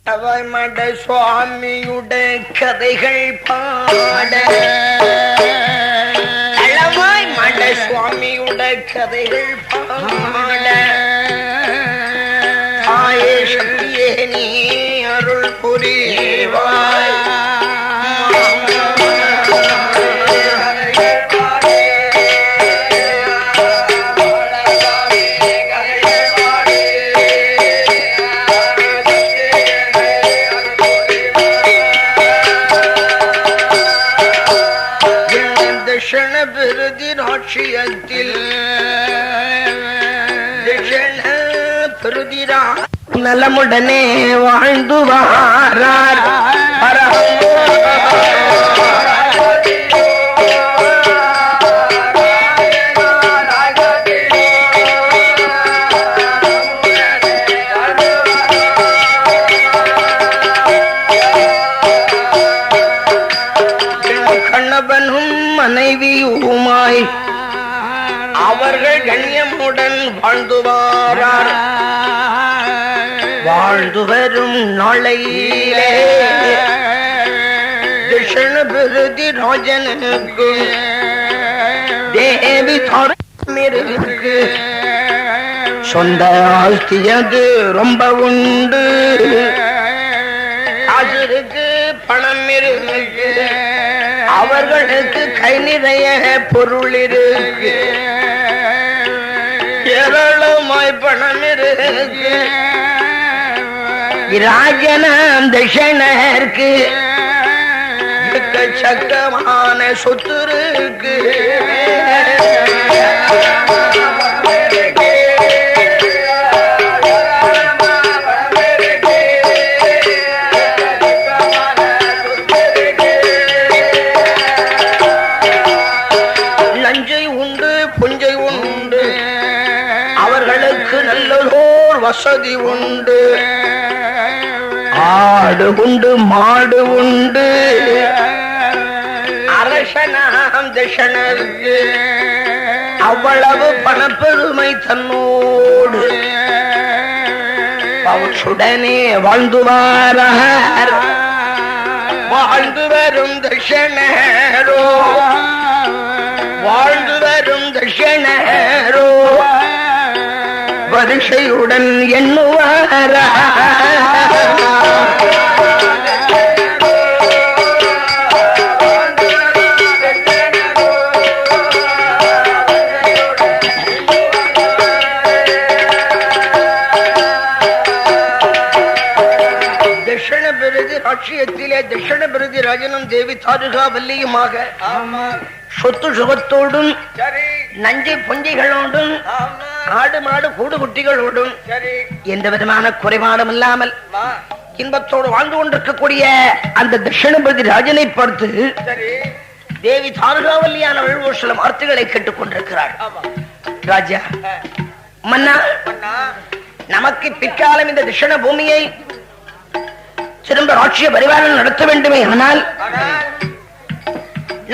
மட சுவாமியுடைய கதைகள் பாட அளவாய் மட சுவாமியுடைய கதைகள் பாட ஆயே சக்தியே நீ அருள் புரிவாய். ராட்சியத்தில் நலமுடனே வாழ்ந்து வாரார். கண்ணவனும் மனைவியுமாய் அவர்கள் கண்ணியமுடன் வாழ்ந்து வாரார். வாழ்ந்து வரும் நாளையிலே கிருஷ்ண பிரதி ராஜனுக்கு தேவி தாரமிருக்கு சொந்த ஆஸ்தியது ரொம்ப உண்டு. காசிருக்கு பணம் இருக்கு, அவர்களுக்கு கை நிறைய பொருள் இருக்கு, ஏராளமாய் பணம் இருக்கு. ராஜனாம் தட்சணருக்கு எக்கச்சக்கமான சொத்து இருக்கு. நஞ்சை உண்டு, புஞ்சை உண்டு, அவர்களுக்கு நல்லதோர் வசதி உண்டு. ஆடு உண்டு, மாடு உண்டு. அரசனாம் தட்சணருக்கு அவ்வளவு பணப்பெருமை தன்னோடு அவற்றுடனே வாழ்ந்து வாரார். வாழ்ந்து வரும் தட்சணரோ, வாழ்ந்து வரும் தட்சணரோ வரிசையுடன் எண்ணுவார. தட்சிண பிரதி ராட்சியத்திலே தட்சிண பிரதி ராஜனும் தேவி தாருகாவல்லியுமாக சொத்து சுகத்தோடும் நஞ்சை பொஞ்சிகளோடும் ஆடு மாடு கூடு குட்டிகளோடும் எந்த விதமான குறைபாடும் இல்லாமல் இன்பத்தோடு வாழ்ந்து கொண்டிருக்கக்கூடிய அந்த தட்சிணபதி ராஜனை பார்த்து தேவி தாருகாவல்லியானவள் ஒரு சில வார்த்தைகளை கேட்டுக் கொண்டிருக்கிறாள். ராஜா, மன்னா, நமக்கு பிற்காலம் இந்த தட்சிண பூமியை திரும்ப ராட்சிய பரிவாரம் நடத்த வேண்டுமே, ஆனால்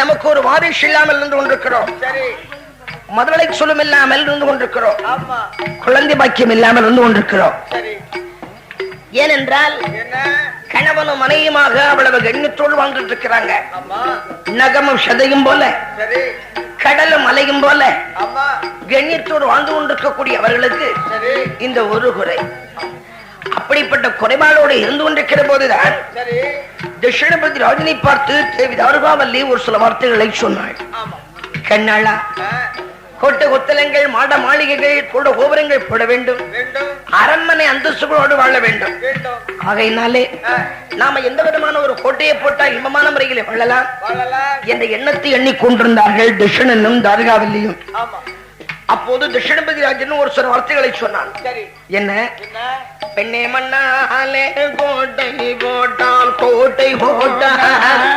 நமக்கு ஒரு வாரிசு இல்லாமல் இருந்து கொண்டிருக்கிறோம், முதலை சொல்லும் இல்லாமல் இருந்து கொண்டிருக்கிறோம், குழந்தை பாக்கியம் இல்லாமல் இருந்து கொண்டிருக்கிறோம். ஏனென்றால் கணவனும் மனைவியுமாக அவ்வளவு கண்ணியத்தோடு வாழ்ந்துட்டு இருக்கிறாங்க. நகமும் சதையும் போல, கடலும் மலையும் போல கண்ணியத்தோடு வாழ்ந்து கொண்டிருக்கக்கூடிய அவர்களுக்கு இந்த ஒரு குறை. அப்படிப்பட்ட குறைபாடோடு இருந்து கொண்டிருக்கிற போதுதான் தட்சிணபதி ராஜனை பார்த்து தேவி தாருகாவல்லி ஒரு சில வார்த்தைகளை சொன்னாள். கண்ணாளா, கோட்டை கொத்தலங்கள், மாட மாளிகைகள், கூட கோபுரங்கள் போட வேண்டும், அரண்மனை அந்தஸ்துகளோடு வாழ வேண்டும். ஆகையினாலே நாம எந்த விதமான ஒரு கோட்டையை போட்டால் இன்பமான முறைகளை வாழலாம் என்ற எண்ணத்தை எண்ணிக்கொண்டிருந்தார்கள் தட்சிணனும் தாருகாவல்லியும். அப்போது தட்சிணபதி ராஜன் ஒரு சில வார்த்தைகளை சொன்னான். என்ன? பெண்ணே மண்ணாலே கோட்டை போட்டால், கோட்டை போட்டாலே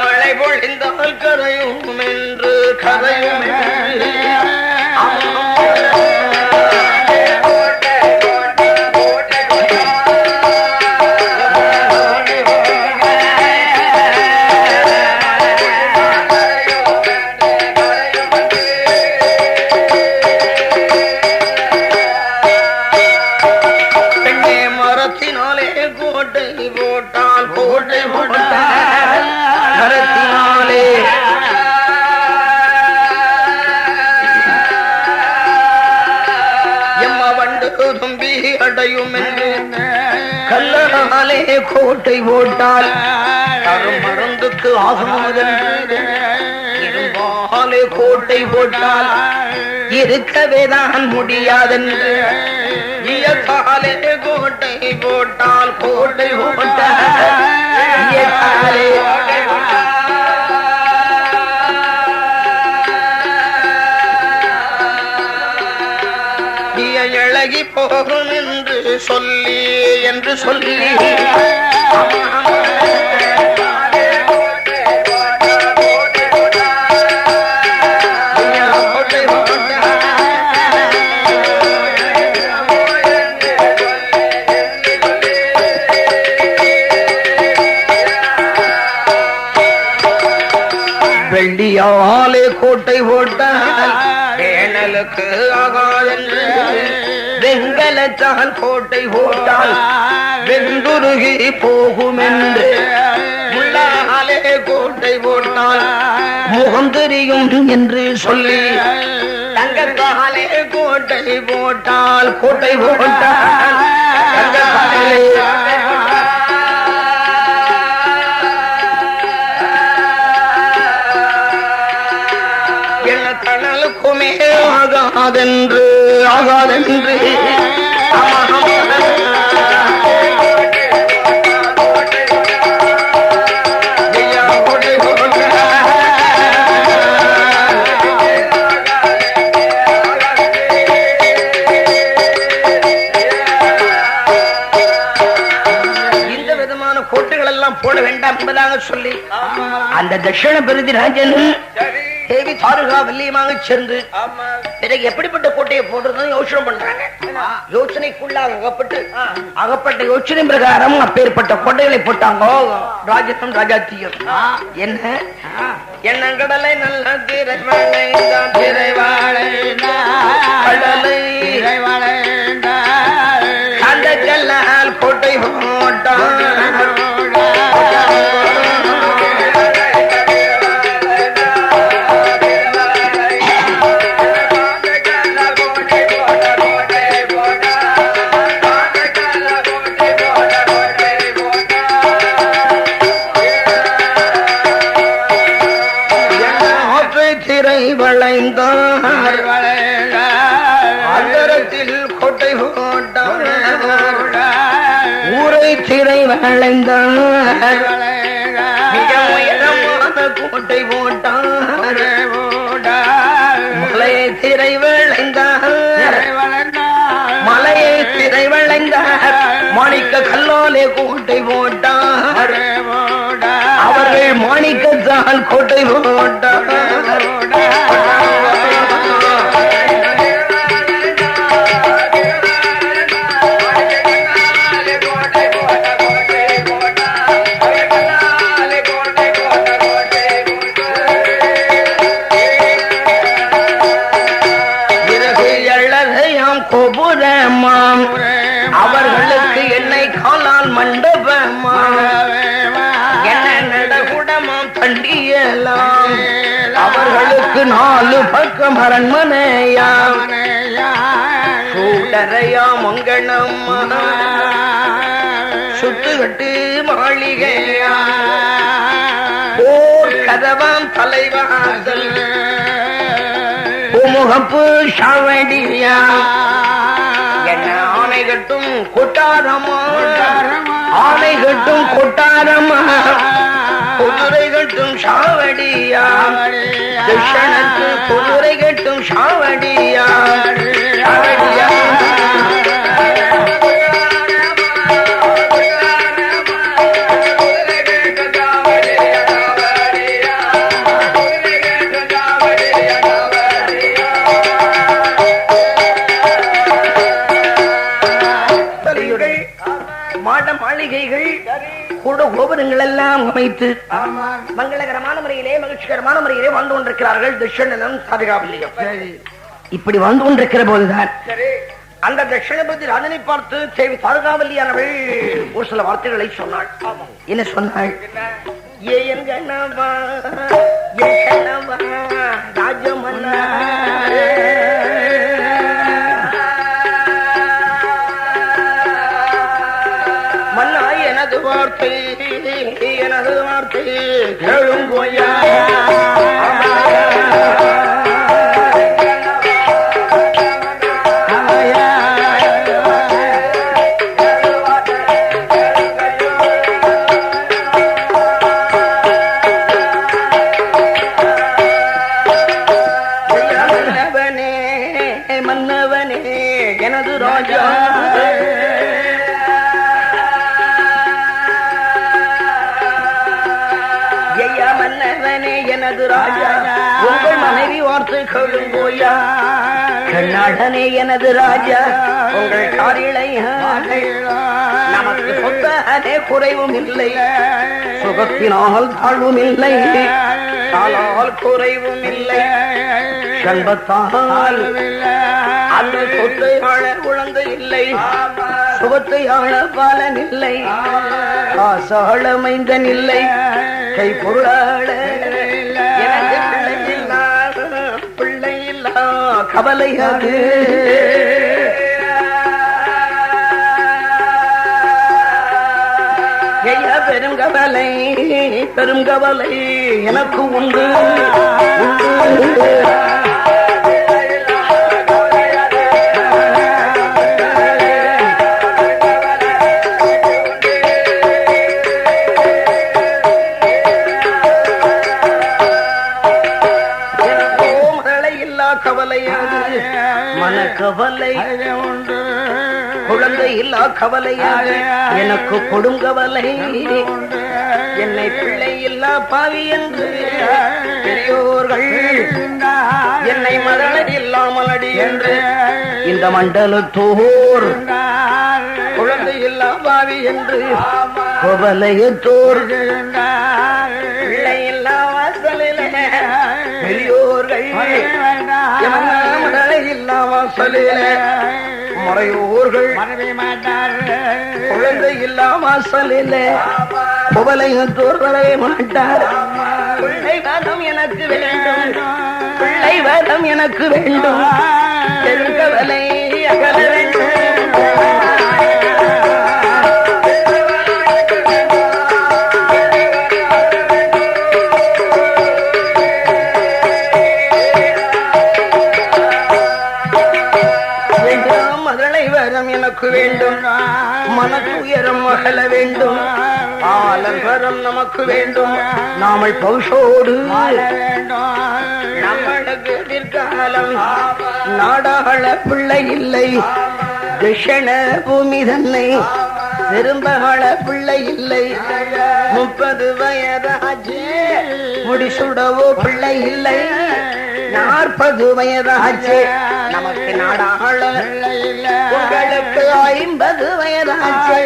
மழை பொழிந்தால் கரையும் என்று, கரையும் கோட்டை போட்டால் மருந்துக்கு ஆகாதென்று இரும்பாலே கோட்டை போட்டால் இருக்கவேதான் முடியாதென்று இயற்காலே கோட்டை போட்டால் கோட்டை போட்டால் இழகி போகும் என்று சொல்லி வெள்ளியாலே கோட்டை போட்டால் வேணலுக்கு ஆகாதென்று வெங்கலத்தால் கோட்டை போட்டால் வெந்துருகி போகும் என்று முள்ளாலே கோட்டை போட்டால் முகம் தெரியும் என்று சொல்லி தங்கத்தாலே கோட்டை போட்டால் கோட்டை போட்டால் தங்கத்தாலே கணலுக்குமே ஆகாதென்று இந்த விதமான கோட்டைகள் எல்லாம் போட வேண்டாம் என்பதாக சொல்லி அந்த தட்சிண பிரதிராஜன் தேவி தாருகா வல்லியமாக சென்று பிறகு எப்படிப்பட்ட கோட்டையை போடுறது யோசனை பண்றாங்க. யோசனைக்குள்ளாக அகப்பட்ட யோசனை பிரகாரம் அப்பேற்பட்ட கோட்டைகளை போட்டாங்க. ராஜசம் ராஜாத்தியம் என்ன கடலை நல்ல அந்த கல்லால் கோட்டை போட்டான். அந்தரத்தில் கோட்டை போட்டான். ஊரை திரை வளைந்தார். கோட்டை போட்டான். மலையை திரை வளைந்தார். மலையை திரை வளைந்தார். மாணிக்க கல்லாலே கோட்டை போட்டார். அவர்கள் மாணிக்கத்தால் கோட்டை போட்டார். கோபுரமாம் அவர்களுக்கு என்னை காலால் மண்டபமாம் என்ன நடகுடமாம் தண்டியலாம் அவர்களுக்கு 4 பக்கம் அரண்மனையாம் சூடரையா மங்கணம்மா சுத்துகட்டு மாளிகையா போர் கதவாம் தலைவாசல் முகப்பு சாவடியா என்ன ஆணை கட்டும் கொட்டாரமா ஆணை கட்டும் கொட்டாரமா குதிரை கட்டும் சாவடியா கிருஷ்ணனுக்கு குதிரை கட்டும் சாவடியா சாவடியா கோபுரங்கள் எல்லாம் அமைத்து மங்களகரமான முறையிலே மகிழ்ச்சிகரமான முறையிலே வாழ்ந்து கொண்டிருக்கிறார்கள் தட்சிணனும் தாருகாவல்லியும். இப்படி வாழ்ந்து கொண்டிருக்கிற போதுதான் அந்த தட்சிணபதி ராஜனை பார்த்து தேவி தாருகாவல்லியானவள் ஒரு சில வார்த்தைகளை சொன்னாள். என்ன சொன்னாள்? ஏன் கண்ணவா ராஜமன்னா மன்னா எனது எனது வார்த்தை கேளுங்கோயா. மன்னவனே எனது ராஜா, ஐயா மன்னவனே எனது ராஜா, உங்கள் மனைவி வார்த்தை கேளுங்கோயா. கண்ணாடனே எனது ராஜா, உங்கள் காரிலை நமக்கு சொத்தே குறைவும் இல்லை, சுகத்தினால் தாழ்வும் இல்லை, தாளால் குறைவும் இல்லை, செல்வத்தால் அந்த சொத்தை ஆள குழந்தை இல்லை, சுகத்தை ஆள பாலன் இல்லை, காசாள மைந்தன் இல்லை, கை பொருளாள பிள்ளை இல்லா கவலை அது. பெருங்கவலை பெருங்கவலை எனக்கு உண்டு. மனக்கவலை உண்டு, குழந்தை இல்லா கவலையாக எனக்கு கொடுங்கவலை. என்னை பிள்ளை இல்லா பாவி என்று பெரியோர்கள் என்னை மரணம் இல்லாமல் அடி என்று இந்த மண்டலத்தோர் குழந்தை இல்லா பாவி என்று கவலையத்தோர் பிள்ளை இல்லா வாசலில் பெரியோர்கள் இல்லா வாசலில் முறையோர்கள் குழந்தை இல்லா வாசலில் குவலையத்தோர் வரவே மாட்டார். பிள்ளை வேதம் எனக்கு வேண்டும், பிள்ளை வேதம் எனக்கு வேண்டும், பெருங்கவலை அகல வேண்டும். எனக்கு வேண்டும், மனத்துயரம் அகல வேண்டும், ஆலங்கரம் நமக்கு வேண்டும், நாமல் பௌஷோடு நம்மளுக்கு எதிர்காலம் நாடாள பிள்ளை இல்லை, கிருஷ்ண பூமி தன்னை திரும்பகள பிள்ளை இல்லை, 30 வயதாச்சு முடிசுடவோ பிள்ளை இல்லை, 40 வயதாச்சு நமக்கு நாடாள உங்களுக்கு 50 வயதாச்சு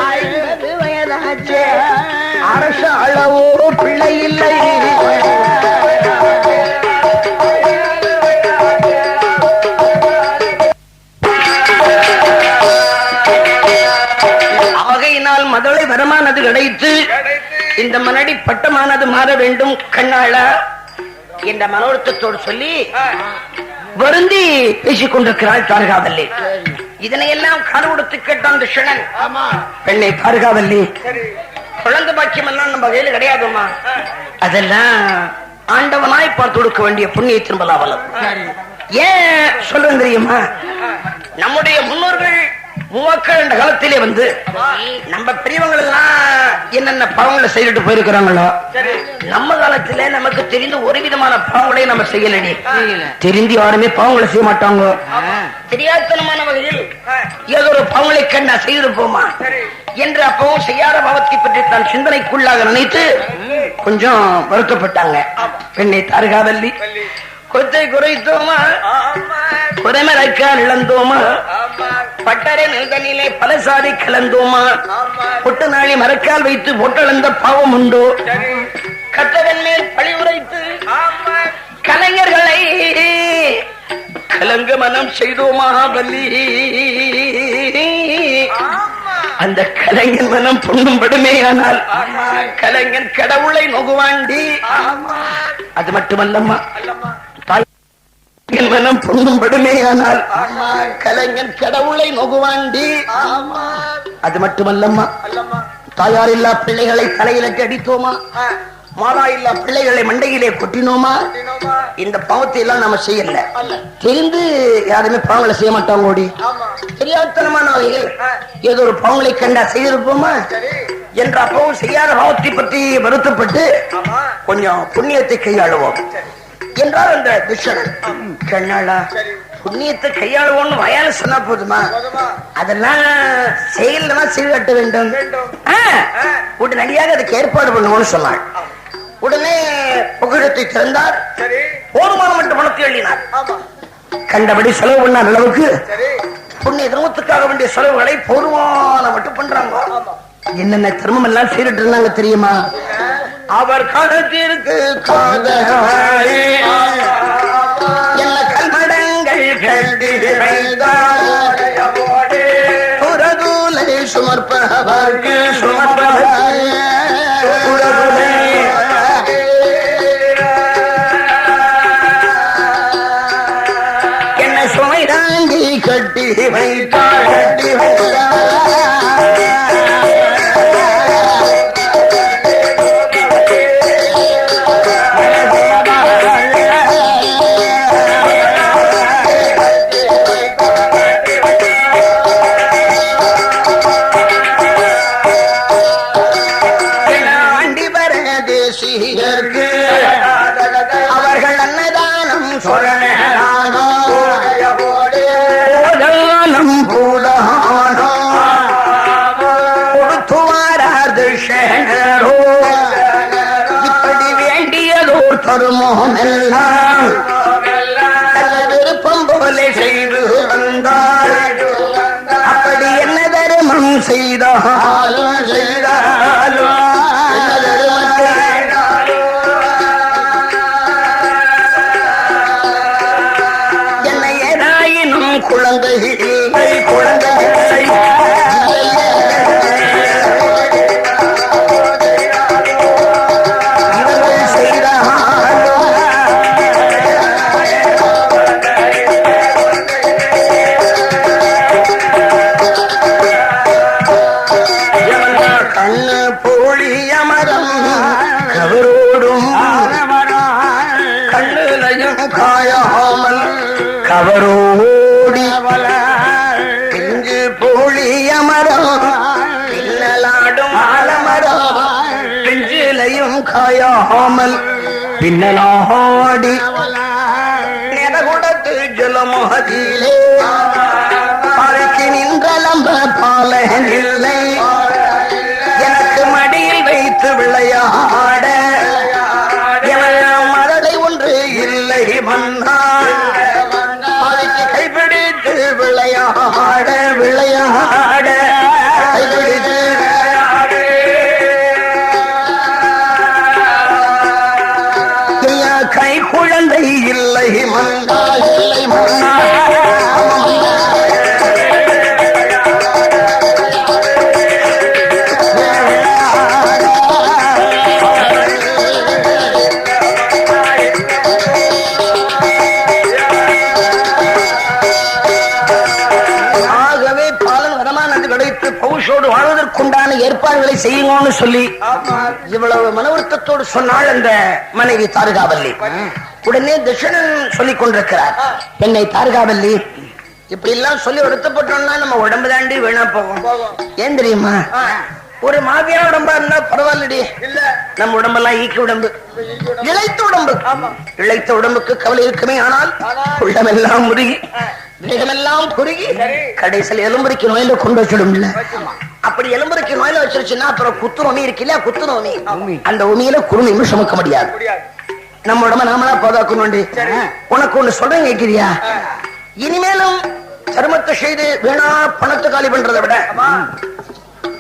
50 வயதாச்சு அரசு அளவோ பிள்ளை இல்லை. ஆகையினால் மதளை வரமானது கிடைத்து இந்த மனடி பட்டமானது மாற வேண்டும். கண்ணாளா என்ற மனோர்த்தத்தோடு சொல்லி வருந்தி பேசிக் கொண்டிருக்கிறாள் தாரகாவல்லி. இதனையெல்லாம் காது கொடுத்து கேட்டான் கிருஷ்ணன். பெண்ணை தாரகாவல்லி, குழந்தை பாக்கியம் எல்லாம் நம்ம கையில் கிடையாதுமா, அதெல்லாம் ஆண்டவனாய் பார்த்து கொடுக்க வேண்டிய புண்ணிய திரும்பலாவலம். ஏன் சொல்றேன் தெரியுமா, நம்முடைய முன்னோர்கள் மூவாக்கள் என்ற காலத்திலே வந்து நம்ம பெரியவங்கள் எல்லாம் என்னென்ன பாவங்களை செய்துட்டு போயிருக்கிறாங்களோ, நம்ம காலத்திலே நமக்கு தெரிந்த ஒரு விதமான பாவங்களை நம்ம செய்யலடி. தெரிந்து யாருமே பாவங்களை செய்ய மாட்டாங்க. தெரியாதனமான வகையில் ஏதோ ஒரு பாவங்களை கண்டா செய்திருப்போமா என்று அப்பவும் செய்யாத பாவத்தை பற்றி தான் சிந்தனைக்குள்ளாக நினைத்து கொஞ்சம் வருத்தப்பட்டாங்க. பெண்ணை தாரகாவல்லி, கொத்தை குறைத்தோமா, குறைமறைக்கால் இழந்தோமா, பட்டரை நெல்தனிலே பல சாதி கலந்தோமா, பொட்டு நாளி மரக்கால் வைத்து பொட்டளந்த பாவம் உண்டோ, கத்தவன் மேல் பழி உரைத்து கலைஞர்களை கலங்க மனம் செய்தோமா வல்லி. அந்த கலைஞன் மனம் பொண்ணும்படுமே, ஆனால் கலைஞன் கடவுளை நோகுவாண்டி. அது மட்டுமல்லம்மா, மனம் பொண்ணும்படுமே, ஆனால் கலைஞன் கடவுளை நோகுவாண்டி. அது மட்டுமல்லம்மா, தாயார் இல்லா பிள்ளைகளை தலையிலட்டு அடித்தோமா, மாதா இல்லா பிள்ளைகளை மண்டையிலே கொட்டினோமா, இந்த பாவத்தை எல்லாம் நாம செய்யல. தெரிந்து யாருமே பாவங்களை செய்ய மாட்டாங்க. ஓடி தெரியாதனமான வகைகள் ஏதோ ஒரு பாவங்களை கண்டா செய்திருப்போமா என்ற அப்பவும் செய்யாத பாவத்தை பற்றி வருத்தப்பட்டு கொஞ்சம் புண்ணியத்தை கையாளுவோம் என்றால் அந்த துஷணன் கண்ணாளா புண்ணியத்தை கையாளுவோம்னு வயால சொன்னா போதுமா, அதெல்லாம் செயல்லாம் செய்து கட்ட வேண்டும். உடனடியாக அதுக்கு ஏற்பாடு பண்ணுவோம்னு சொன்னாள். உடனே புகழத்தை திறந்தார். போதுமான மட்டும் பணத்தை எண்ணினார். கண்டபடி செலவு பண்ண அளவுக்கு புண்ணிய தர்மத்துக்காக வேண்டிய செலவுகளை போதுமான மட்டும் பண்றாங்க. என்னென்ன தர்மம் எல்லாம் செய்துட்டு இருந்தாங்க தெரியுமா? அவர் காலத்திற்கு என்ன கல்மடங்கள் புறதூலை சுமர்ப்பவர்க்கு என்ன சுமை தாங்கி கட்டி வைத்தார். கட்டி வைத்தார் அவர்கள் அன்னதானம் சொரணம் கொடுத்துவாரோ இப்படி வேண்டியதோ தருமோம் எல்லாம் விருப்பம் போல செய்து வந்தார். அப்படி என்ன தருமம் செய்தாலும் செய்தாலும் குழந்தை குழந்தை கண்ணு போலிய மரம் கவரோடும் கண்ணுலையும் காயாமல் கவரோடு பிஞ்சு போலிய மரம் பின்னலாடும் ஆலமரம் பிஞ்சிலையும் காயாமல் பின்னலாடி நெடகுடத்து ஜலமோதிலே பாறைக்கு நின்றலம்ப பாலனில்லை எனக்கு மடியில் வைத்து விளையாட மரலை ஒன்று இல்லை மன்னார் கைப்பிடித்து விளையாட விளையாட கைப்பிடித்து கை குழந்தை இல்லை மன்னார் இல்லை மன்னார் வாழ்வதற்குண்டான ஏற்பாடுகளை செய்யுங்கன்னு சொல்லி இவ்வளவு மனவருத்தத்தோடு சொன்னால் அந்த மனைவி தாரகாவல்லி. உடனே தட்சணன் சொல்லிக் கொண்டிருக்கிறார், என்னை தாரகாவல்லி இப்படி எல்லாம் சொல்லி வருத்தப்பட்டோம்னா நம்ம உடம்பு தாண்டி வீணா போகும். ஏன் தெரியுமா? ஒரு மாதிரியான உடம்பா இருந்தா பரவாயில்லடி, நம்ம உடம்பெல்லாம் ஈக்கி உடம்பு, இழைத்த உடம்பு. இழைத்த உடம்புக்கு கவலை இருக்குமே, ஆனால் உள்ளமெல்லாம் முருகி தேகமெல்லாம் குறுகி கடைசியில் எலும்புரிக்கு நோயில கொண்டு வச்சிடும். அப்படி எலும்புரிக்கு நோயில வச்சிருச்சுன்னா அப்புறம் குத்து நோமி இருக்குல்ல, குத்து நோமி, அந்த உமியில குறுநீமும் சுமக்க முடியாது. நம்ம உடம்ப நாமளா பாதுகாக்கணும். உனக்கு ஒண்ணு சொல்றேன் கேட்கிறியா? இனிமேலும் சருமத்தை செய்து வீணா பணத்தை காலி பண்றதை விட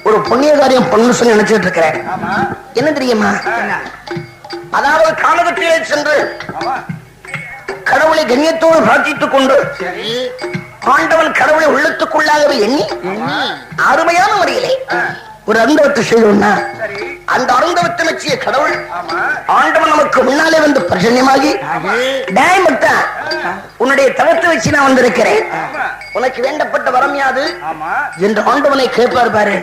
ஒரு புண்ணிய காரியம் பண்ணு சொல்லி நினைச்சிட்டு இருக்கிறேன். என்ன தெரியுமா? அதாவது காலகட்டிலே சென்று கடவுளை கண்ணியத்தோடு பிரார்த்தித்துக் கொண்டு ஆண்டவன் கடவுளை உள்ளத்துக்குள்ளாகவே எண்ணி அருமையான முறையிலே ஒரு அருந்தவத்தை செய்தோம்னா அந்த அருந்தவத்தை வச்சிய கடவுள் ஆண்டவன் நமக்கு நமக்கு முன்னாலே வந்து பிரசன்னமாகி உன்னுடைய தவத்தை வச்சு நான் வந்திருக்கிறேன், உனக்கு வேண்டப்பட்ட வரம் யாது என்று ஆண்டவனை கேட்பார் பாரு.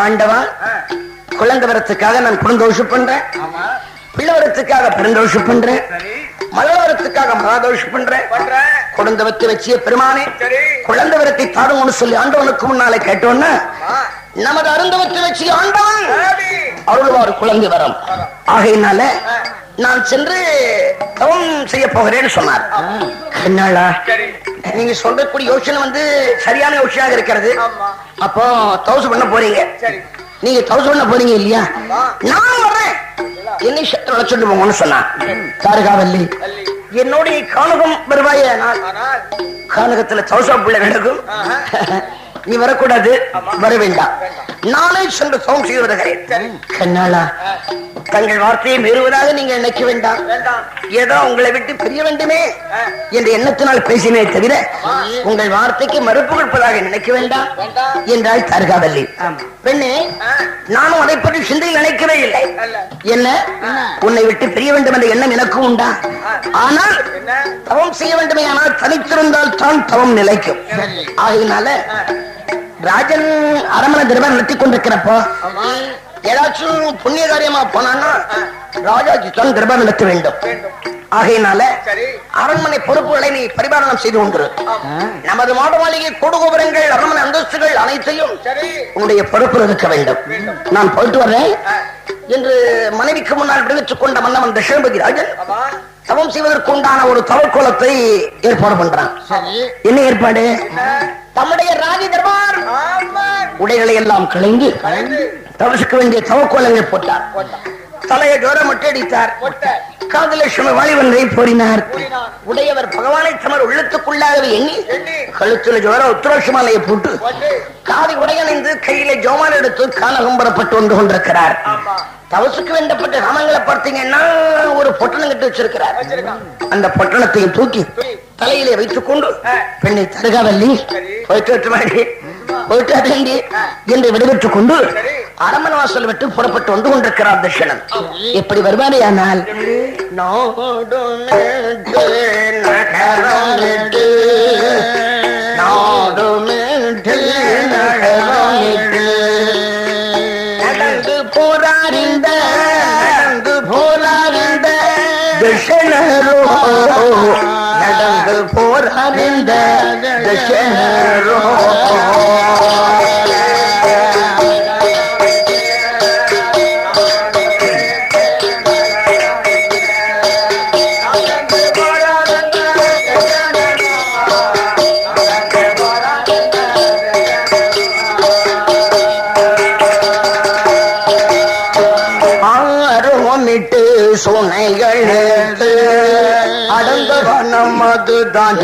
ஆண்டவா, குழந்தை வரத்துக்காக நான் குழந்தோஷம் பண்றேன், பிள்ளை வரத்துக்காக பெருந்தோஷம் பண்றேன், மழை வரத்துக்காக மகாதோஷம் பண்றேன், குழந்தை வத்து வச்சிய பெருமானே குழந்தை வரத்தை தாரும்னு சொல்லி ஆண்டவனுக்கு முன்னாலே கேட்டோன்னு நமது அருந்தவத்தை வச்சு ஆண்டவன் அருள்வார் குழந்தை வரம். ஆகையினால நான் சென்று தவம் செய்ய போகிறேன்னு சொன்னார். என்னாளா நீங்க சொல்லக்கூடிய யோசனை வந்து சரியான யோசனையாக இருக்கிறது. அப்போ தவசு பண்ண போறீங்க, நீங்க தவசு பண்ண போறீங்க இல்லையா, நான் வர்றேன், என்னை சொல்லிட்டு போங்கன்னு சொன்னான். தாரகாவல்லி என்னுடைய கானகம் வருவாயே, கானகத்துல தவசா பிள்ளை நடக்கும், நீ வரக்கூடாது, வர வேண்டாம், நானே சென்று தவம் செய்து வருகிறேன். கண்ணாளா, தங்கள் வார்த்தையை மீறுவதாக நீங்க நினைக்க வேண்டாம், ஏதோ உங்களை விட்டு பிரிய வேண்டுமே என்ற எண்ணத்தினால் பேசினே தவிர உங்கள் வார்த்தைக்கு மறுப்பு கொடுப்பதாக நினைக்க வேண்டாம் என்றால் தாரகாவல்லி. பெண்ணே, நானும் அதை பற்றி சிந்தையில் நினைக்கவே இல்லை. என்ன, உன்னை விட்டு பிரிய வேண்டும் என்ற எண்ணம் எனக்கும் உண்டா, ஆனால் தவம் செய்ய வேண்டுமே, ஆனால் தனித்திருந்தால் தான் தவம் நிலைக்கும். ஆகையினால ராஜன் அரமனை திரும்ப நடத்தி கொண்டிருக்கிறப்போ ஏதாச்சும் புண்ணிய காரியமா போனான்னா ராஜாஜி தான் திரும்ப நடத்த வேண்டும். ஆகையினால அரண்மனை பொறுப்புகளை நீ பரிபாலனம் செய்து கொண்டிரு. நமது மாட மாளிகை கூடுகோபுரங்கள் அரண்மனை அந்தஸ்துகள் அனைத்தையும் உன்னுடைய பொறுப்பு இருக்க வேண்டும். நான் போயிட்டு வர்றேன் என்று மனைவிக்கு முன்னால் விடுவித்துக் கொண்ட மன்னவன் தசரபதி ராஜன் தவம் செய்வதற்கு உண்டான ஒரு தவக்கோலத்தை ஏற்பாடு பண்றான். என்ன ஏற்பாடு? தம்முடைய ராஜ தர்பார் உடைகளை எல்லாம் களைந்து தவசுக்கு வேண்டிய தவக்கோலங்கள் போட்டார். தலையை ஜோர மொட்டடித்தார், காதலட்சுமி வாலிபன்றை போரினார். உடையவர் பகவானை தமர் உள்ளத்துக்குள்ளாகவே எண்ணி கழுத்துல ஜோர உத்தரட்சுமாலையை போட்டு காதி உடையணிந்து கையில ஜோமால் எடுத்து கானகம்பரப்பட்டு வந்து கொண்டிருக்கிறார். தவசுக்கு வேண்டப்பட்ட ராமங்களை பார்த்தீங்கன்னா ஒரு பொட்டணம் கட்டி வச்சிருக்கிறார். அந்த பொட்டணத்தையும் தூக்கி தலையிலே வைத்துக் கொண்டு பெண்ணை தருகாவல்லி போயிட்டு என்று விடுவித்துக் கொண்டு அரமனை வாசல் விட்டு புறப்பட்டு வந்து கொண்டிருக்கிறார் தர்ஷனன். எப்படி வருவாரே ஆனால் நடந்து போராடிந்த தர்ஷனரோ, நடந்து போராடிந்த தர்ஷனரோ. சுனைகள் அடந்த வனம் அதுதான்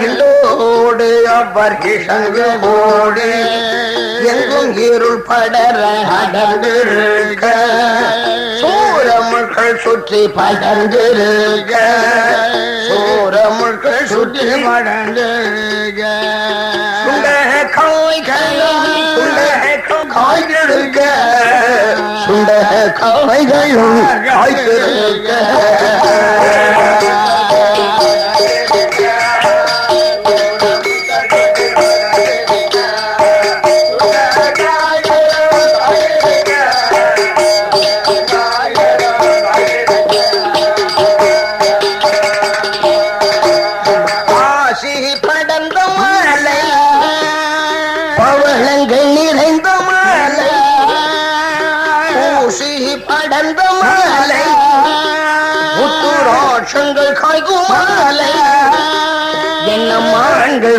இண்டோடு அவர் கிழங்கு ஓடு எங்கும் இருள் படர அடர்ந்திருக்க சூரமுட்கள் சுற்றி படர்ந்திருக்க சூரமுட்கள் சுற்றி படர்ந்திருக்க காய்களுக்க சுண்ட காய்களும் காய்களுக்க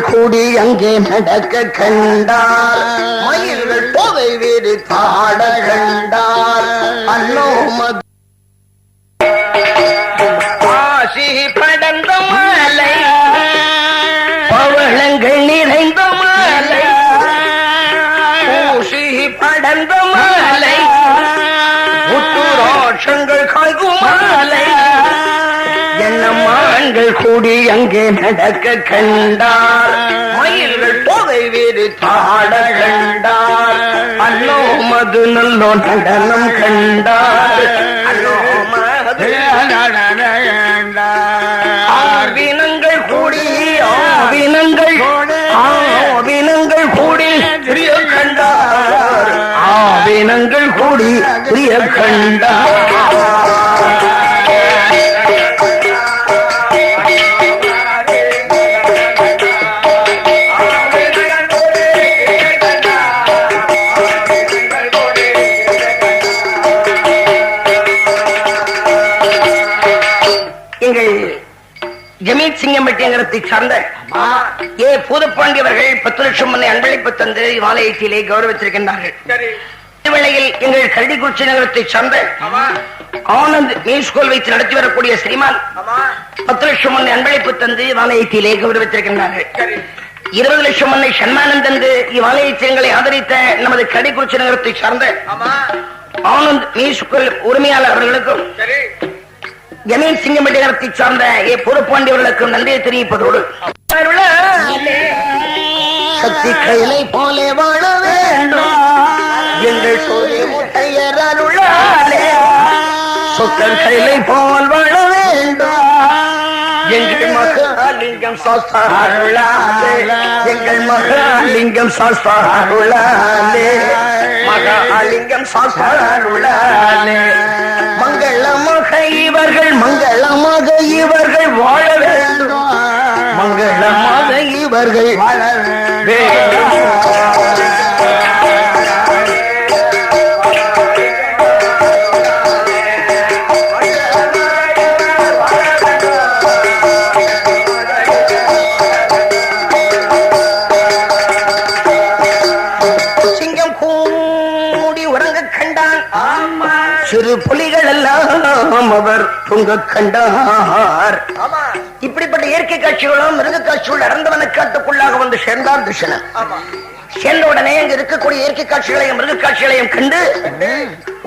கூடி அங்கே நடக்க கண்டார், மயில்கள் போதை வேறு தாட கண்டார். அல்லோமது ஆசி படர்ந்த மாலை பவளங்கள் நிறைந்த மாலை ஊசி படர்ந்த மாலை உத்துராட்சங்கள் காய்கும் மாலை என்னம்மான்கள் கூடி அங்கே நடக்க கண்டார், மயில்கள் போதை வேறு தாட கண்டார். அல்லோ மது நல்லோ நடனம் கண்டார். தினங்கள் கூடி பிரிய கண்டா ஜமீத் சிங்கம்பட்டியங்கரத்தை சார்ந்த ஏ பூதப்பாண்டியவர்கள் 10 லட்சம் மண்ணை அன்பளிப்பு தந்து இவ்வாலயத்திலே கௌரவித்திருக்கின்றார்கள். வேளையில் எங்கள் கரடிக்குறிச்சி நகரத்தை சார்ந்த ஆனந்த் மியூசிக்கல் வைத்து நடத்தி வரக்கூடிய ஸ்ரீமான் 10 லட்சம் மண்ணை அன்பளிப்பு தந்து இவ்வாலயத்திலே கௌரவித்திருக்கின்றார்கள். 20 லட்சம் மண்ணை சன்மானம் தந்து இவ்வாலயத்தை ஆதரித்த நமது கரடிக்குறிச்சி நகரத்தை சார்ந்த ஆனந்த் மியூசிக்கல் உரிமையாளர் அவர்களுக்கும் ஜமீன் சிங்கம்பட்டி நகரத்தை சார்ந்த ஏ பூரப்பாண்டியவர்களுக்கும் நன்றியை தெரிவிப்பதோடு சக்தி கையிலை போலே வாழ வேண்டும் எங்கள் சோழி முட்டையருளாலே சொக்கர் கையிலை போல் வாழ வேண்டும் எங்கள் மகாலிங்கம் சாஸ்தாருளாலே எங்கள் மகாலிங்கம் சாஸ்தாருளாலே மகாலிங்கம் சாஸ்தாருளாலே மங்களமாக இவர்கள் வாழ வேண்டும் மங்களமாக இவர்கள் வாழ வேண்டும். சிங்கம் கூடி உறங்க கண்டான் சிறு புலிகள் எல்லாம் அவர் தூங்க கண்டார். இப்படிப்பட்ட இயற்கை காட்சிகளும் மிருக காட்சிகள் நடந்தவன காட்டுக்குள்ளாக வந்து சேர்ந்தார் திஷணன். சேர்ந்த உடனே அங்க இருக்கக்கூடிய இயற்கை காட்சிகளையும் மிருக காட்சிகளையும் கண்டு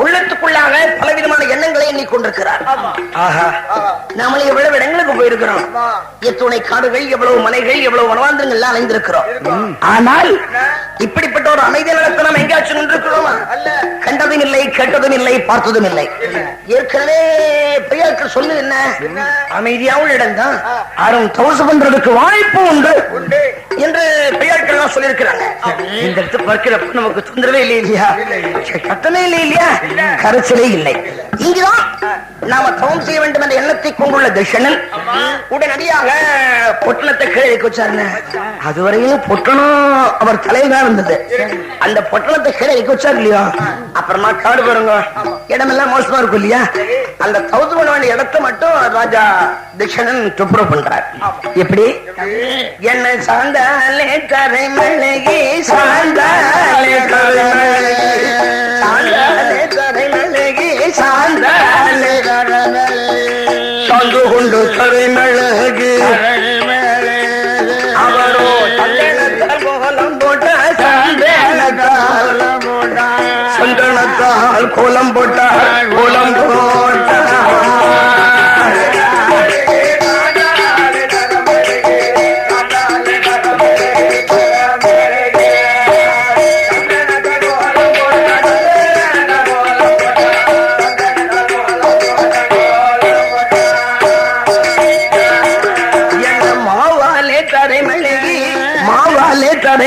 உள்ளத்துக்குள்ளாக பலவிதமான எண்ணங்களை எண்ணிக்கொண்டிருக்கிறார். நாமளே எவ்வளவு இடங்களுக்கு போயிருக்கிறோம், எத்துணை காடுகள், எவ்வளவு மலைகள், எவ்வளவு வனவாந்திரங்கள் அலைந்திருக்கிறோம். ஆனால் இப்படிப்பட்ட ஒரு அமைதி நிலத்தை நாம் எங்காச்சும் நின்றிருக்கிறோமா? கண்டதும் இல்லை, கேட்டதும் இல்லை, பார்த்ததும் இல்லை. ஏற்கனவே பெரியார்கள் சொல்லு என்ன, அமைதியாவும் இடம் தான், யாரும் தவசு பண்றதுக்கு வாய்ப்பு உண்டு என்று பெரியார்கள் சொல்லியிருக்கிறாங்க. இந்த இடத்தை பார்க்கிறப்ப நமக்கு தொந்தரவே இல்லை இல்லையா, கட்டணே இல்லை இல்லையா, கரைச்சலே இல்லை. இங்குதான் நாம தவம் செய்ய வேண்டும் என்ற எண்ணத்தை கொண்டுள்ள தர்ஷனன் உடனடியாக பொட்டணத்தை கீழே வச்சாருங்க. அதுவரையும் பொட்டணம் அவர் தலையில் தான் இருந்தது. அந்த பொட்டணத்தை கீழே வச்சாரு இல்லையா, அப்புறமா காடு பாருங்க, இடமெல்லாம் மோசமா இருக்கும் இல்லையா, அந்த தவுது பண்ண வேண்டிய இடத்தை மட்டும் ராஜா தர்ஷனன் துப்புரவு பண்றார். எப்படி என்ன சாந்தாலே கரை மலகி சாந்தாலே கரை மலகி சாந்தாலே கரை மலகி சாந்தாலே சாந்து கொண்டு கரை மலகி அவரோ கோலம் போட்ட சந்தனத்தால் கோலம் போட்டார், கோலம் போட்டார்.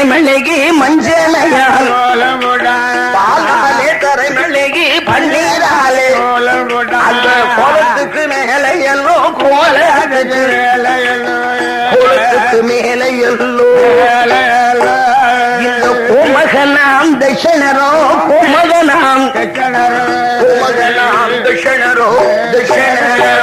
மல்லிகி மஞ்சளையால் பாலாலே தரை மல்லிகி பன்னீராலே அந்த கோலத்துக்கு மேலே எல்லோ கோலத்துக்கு மேலே எல்லோ இந்த கோமகனாம் தட்சணரோ கோமகனாம் கோமகனாம் தட்சணரோ தட்சணரோ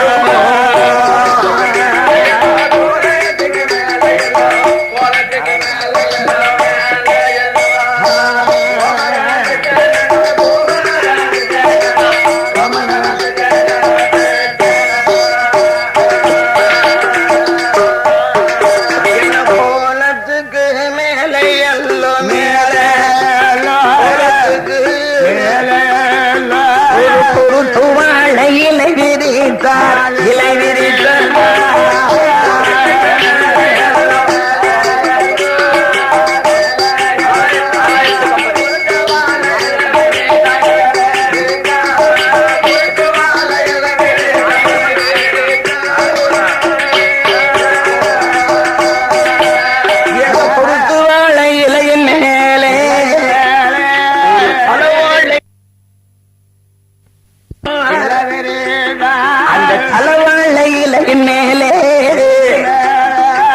அந்த தலைவாழையில மேலே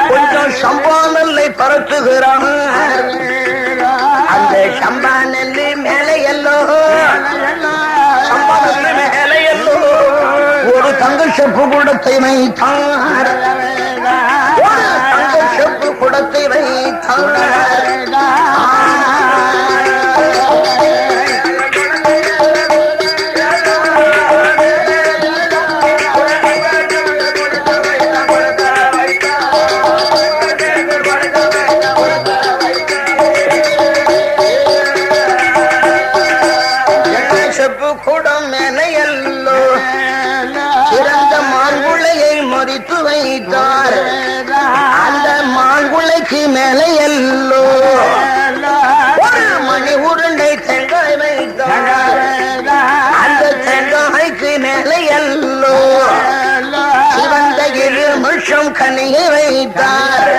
கொஞ்சம் சம்பா நெல்லை பரத்துகிறான். அந்த சம்பா நெல்லு மேலே எல்லோ சம்பா நெல்லு மேலே எல்லோ ஒரு தங்க செப்பு குடத்தை வைத்தார். ஒரு தங்க செப்பு குடத்தை வைத்தார். அந்த மாங்குளைக்கு மேலே எல்லோ ஒரு மணி உருண்டை தேங்காய் வைத்தார். அந்த தேங்காய்க்கு மேலே எல்லோ சிவந்த எலுமிச்சம் கனியை வைத்தார்.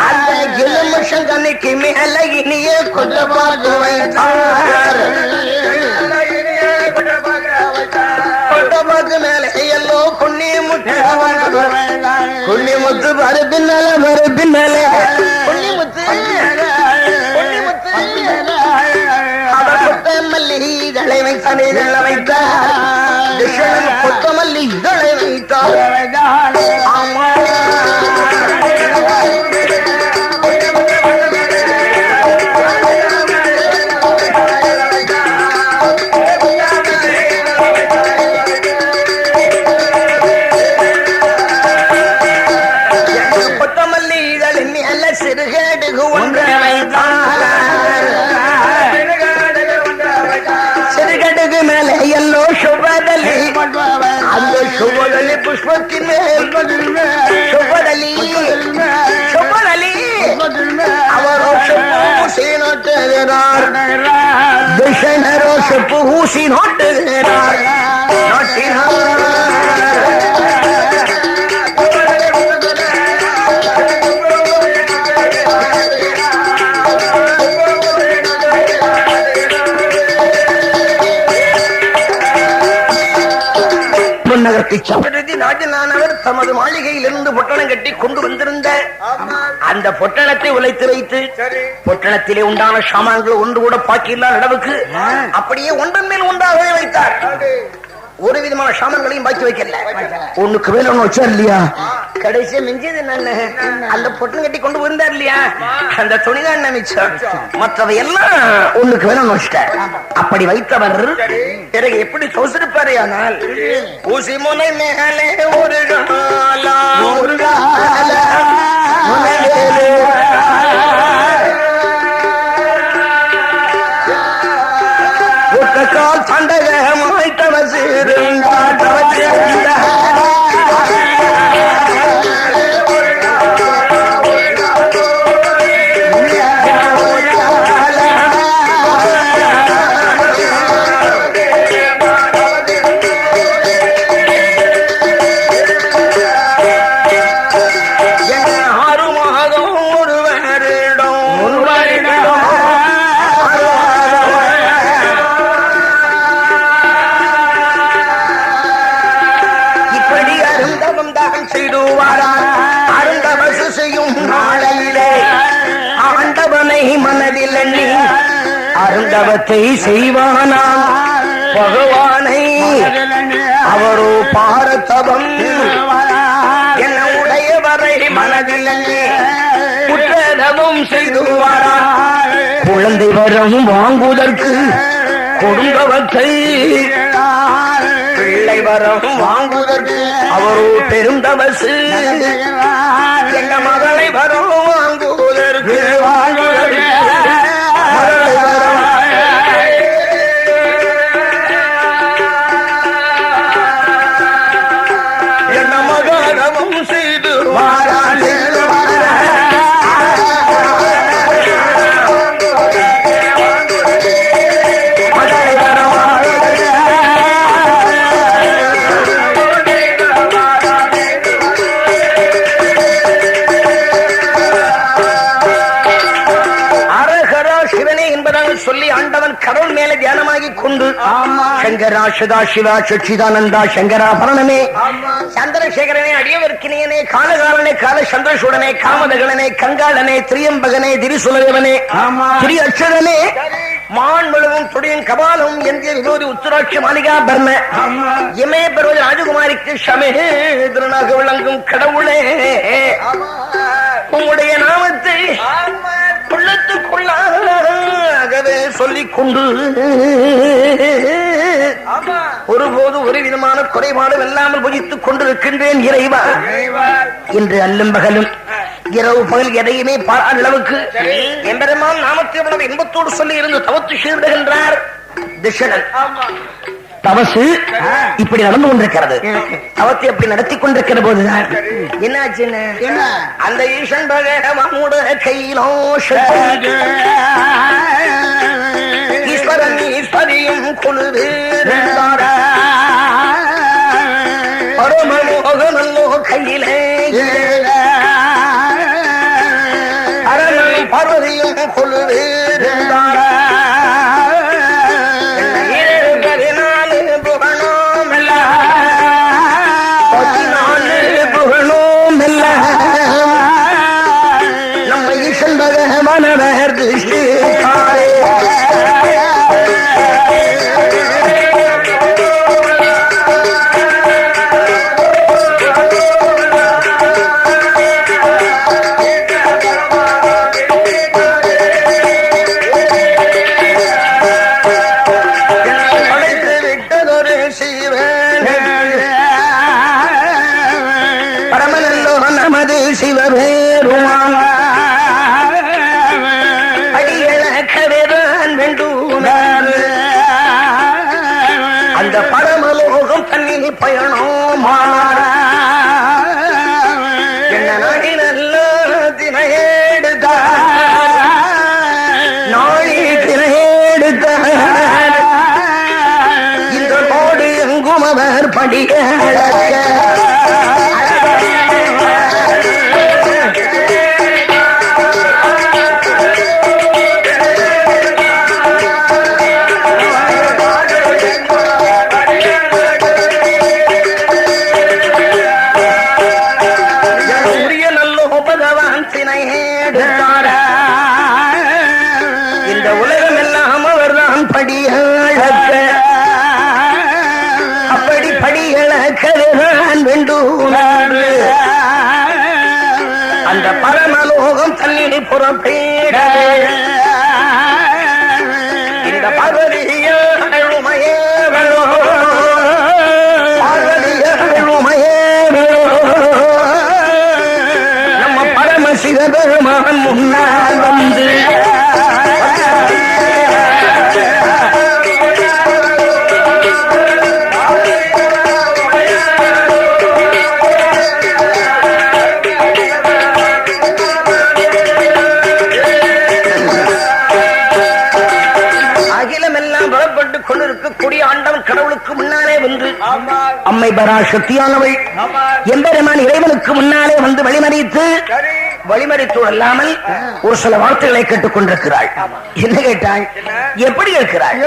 அந்த எலுமிச்சம் கனிக்கு மேலே இனிய கொட்டபாக்கு வைத்தார். கொட்டபாக்கு மேலே எல்லோ குன்னி முட்டை குன்னி முத்து பருப்பின்னால பருப்பின்னால குன்னி முத்து கொத்தமல்லி இதழை வைத்தான். இதழை வைத்தார். கொத்தமல்லி இதழை வைத்தார். ஆமா சிறுகடுகு மேலே எல்லோ சுபதலி. அந்த சுபதலி புஷ்பத்தின் மேல் சுபதலி சுபதலி அவரோ ஊசி நோட்டுகிறார். திஷனரோ செப்பு ஊசி நோட்டுகிறார். ராஜனானவர் தமது மாளிகையிலிருந்து பொட்டணம் கட்டி கொண்டு வந்திருந்த அந்த பொட்டணத்தை உழைத்து வைத்து பொட்டணத்திலே உண்டான சாமான்கள் ஒன்று கூட பாக்கி இல்லாத அளவுக்கு அப்படியே ஒன்றன் மேல் ஒன்றாகவே வைத்தார். ஒரு விதமான சாமான்களையும் பாக்கி வைக்கல. ஒண்ணுக்கு மேல ஒண்ணு வச்சா இல்லையா? கடைசியா மிஞ்சது என்னன்னு அந்த பொட்டணம் கட்டி கொண்டு வந்தார் இல்லையா? அந்த துணிதான் மிச்சம். மற்றவை எல்லாம் ஒண்ணுக்கு மேல ஒண்ணு வச்சிட்டார். அப்படி வைத்தவர் பிறகு எப்படி தோசிருப்பாரு? ஆனால் ஊசி முனை மேலே ஒரு காலா ஒரு கால் தண்டகமாய் அருந்தவத்தை செய்வானாம் பகவானை அவரோ பாரதவம் என்ன உடையவரை மனதில் குற்றதமும் செய்துவாரா குழந்தை வரம் வாங்குவதற்கு கொடுந்தவத்தை பிள்ளை வரம் வாங்குவதற்கு அவரோ பெருந்தவசு என்ன மகளை வரம் வாங்குவதற்கு சங்கரா சதா சிவா சச்சிதானந்தா சங்கராபரணனே சந்திரசேகரனே அடியவர்க்கினியனே காலகாலனே கால சந்திரசூடனே காமதகனே கங்காளனே திரியம்பகனே திரிசுலதேவனே திரி அச்சரனே மான் முழுவும் துடியும் கபாலும் எந்திய விரோதி உத்தராட்சி மாளிகா பர்ம இமே பெறுவது ராஜகுமாரிக்கு சமேதனாக விளங்கும் கடவுளே உங்களுடைய நாமத்தை உள்ளத்துக்குள்ளாகவே சொல்லிக் கொண்டு ஒருபோது ஒரு விதமான குறைபாடும் இல்லாமல் புதித்துக் கொண்டிருக்கின்றேன் இறைவா. இன்று அல்லும் பகலும் இரவு பகல் எதையுமே பாராத அளவுக்கு எம்பெருமான் நாமத்தை உணவு இன்பத்தோடு சொல்லி இருந்து தவத்து சீர்டுகின்றார் திஷணன். தவசு இப்படி நடந்து கொண்டிருக்கிறது. தவத்தை அப்படி நடத்தி கொண்டிருக்கிற போதுதான் என்னாச்சு, அந்த ஈசன் பகவானோட கையிலோஷ ஈஸ்வரன் ஈஸ்வரியும் குழுவே பரமமோகனல்லோ கையிலே அரணும் பார்வதியும் குழுவே அந்த பரமலோகம் தண்ணி புறப்பேட இந்த நம்ம பரமசிவ பெருமான் முன்னால் வந்து கடவுளுக்கு முன்னாலே வந்து அம்மை பராசக்தியானவள் எம்பெருமான் இறைவனுக்கு முன்னாலே வந்து வழிமறித்து அல்லாமல் ஒரு சில வார்த்தைகளை கேட்டுக் கொண்டிருக்கிறாள். என்ன கேட்டாள்? எப்படி இருக்கிறாள்?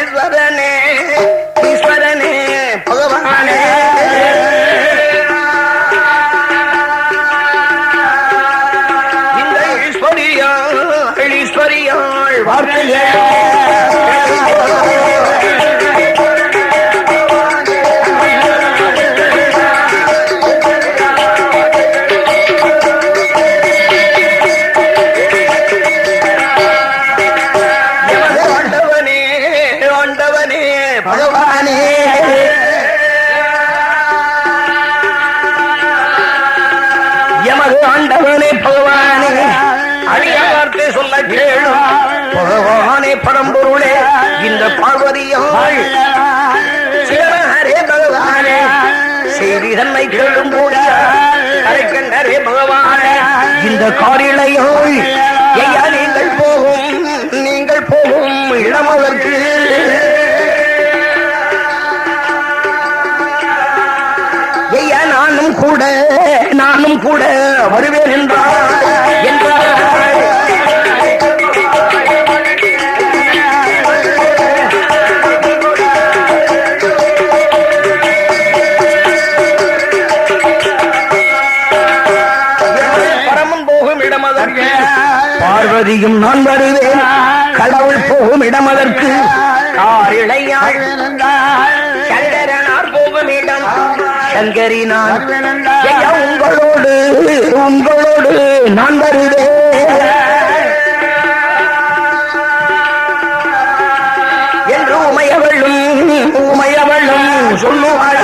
ஈஸ்வரனே ஈஸ்வரனே பகவானே இந்த ஈஸ்வரியாள் வார்த்தையே பகவானே பரம்பொருளே இந்த பார்வதியாள் ஹரே பகவானே செய்தி தன்னை கேளும் போதே பகவானே இந்த காரிழையோள் ஐயா நீங்கள் போகும் இடமதற்கு ஐயா நானும் கூட வருவேன் என்றார். பார்வதியும் நான் வருவேன். கடவுள் போகும் இடம் அதற்கு காரிழையாள் சங்கரனார் போகும் இடம் சங்கரி நான் உங்களோடு உங்களோடு நான் வருவேன் என்று உமையவளும் சொல்லுவாள்.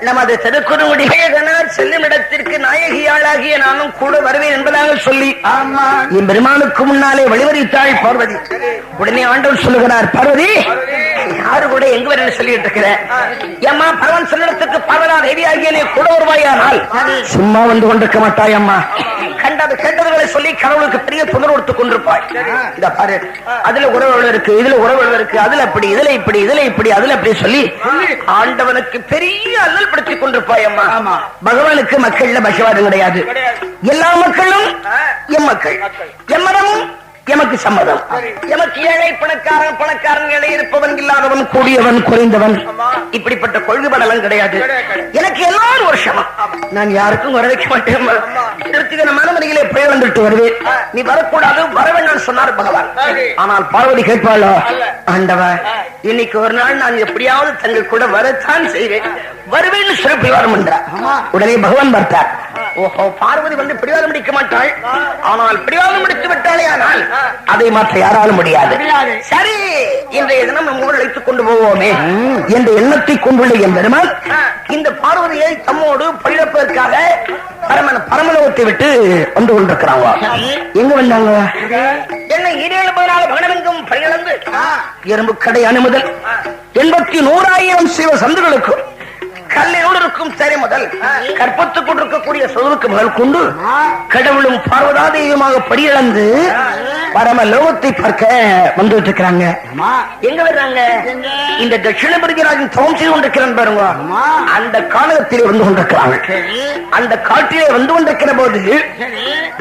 நமது திருக்குறளுடையனார் செல்லும் இடத்திற்கு நாயகியாளாகிய நானும் கூட வருவேன் என்பதாக சொல்லி என் பெருமானுக்கு முன்னாலே வழிவரித்தாள் பார்வதி. உடனே ஆண்டவர் சொல்லுகிறார், பார்வதி யாரு கூட எங்க வர சொல்லிட்டு இருக்கிற? ஏம்மா பரவன் சொல்லிடத்துக்கு பார்வதா தேவியாகிய நீ கூட வருவாயானால் சும்மா வந்து கொண்டிருக்க மாட்டாய். அம்மா கண்டது கேட்டதுகளை சொல்லி கடவுளுக்கு பெரிய தொந்தரவு கொடுத்துக் கொண்டிருப்பாய். இத பாரு, அதுல உறவுகள் இருக்கு, இதுல உறவுகள் இருக்கு, அதுல அப்படி, இதுல இப்படி, இதுல இப்படி, அதுல அப்படி சொல்லி ஆண்டவனுக்கு பெரிய அல்லல் படுத்திக் கொண்டிருப்பாய். அம்மா பகவானுக்கு மக்கள்ல பகவான் கிடையாது. எல்லா மக்களும் எம் மக்கள், எம்மதமும் எமக்கு சம்மதம். எமக்கு ஏழை பணக்காரன், பணக்காரன் நிலை இருப்பவன், இல்லாதவன், கூடியவன், குறைந்தவன், இப்படிப்பட்ட கொள்கைப்படலாம் கிடையாது. எனக்கு எல்லாரும் ஒரு சமம். நான் யாருக்கும் வர வைக்க மாட்டேன். திருச்சிகரமான மனையிலே போய் வந்துட்டு வருவேன். நீ வரக்கூடாது, வரவேண்டாம் சொன்னார் பகவான். ஆனால் பார்வதி கேட்பாளோ, ஆண்டவன் இன்னைக்கு ஒரு நாள் நான் எப்படியாவது தங்கள் கூட வரத்தான் செய்வேன், வருவேன்னு சொல்லி பிடிவாரம் என்றார். உடனே பகவான் பார்த்தார். ஓஹோ, பார்வதி வந்து பிடிவாதம் முடிக்க மாட்டாள். ஆனால் பிடிவாதம் முடித்து விட்டாலே ஆனால் அதை மாற்ற யாராலும் முடியாது. சரி, இன்றைய தினம் நம்மோடு அழைத்துக் கொண்டு போவோமே என்ற எண்ணத்தை கொண்டுள்ள என் பெருமாள் இந்த பார்வதியை தம்மோடு பழிப்பதற்காக பரமலோகத்தை விட்டு வந்து கொண்டிருக்கிறாங்க. எங்க வந்தாங்க? என்ன 7 பகனவெங்கும் பழிகளந்து எறும்பு கடை அணுமுதல் 81,000 சிவ சந்துகளுக்கும் கல்லையோடு இருக்கும் சரி முதல் கற்பத்துக் கொண்டிருக்கக்கூடிய சொல்லுக்கு முதல் கொண்டு கடவுளும் பார்வதாதேவியமாக படியிழந்து பரம லோகத்தை பார்க்க வந்துட்டு இருக்கிறாங்க. எங்க வர்றாங்க? இந்த தட்சிணபுரிராஜன் தவம் செய்து கொண்டிருக்கிறான் பாருங்க, அந்த காலகத்திலே வந்து கொண்டிருக்கிறாங்க. அந்த காட்டிலே வந்து கொண்டிருக்கிற போது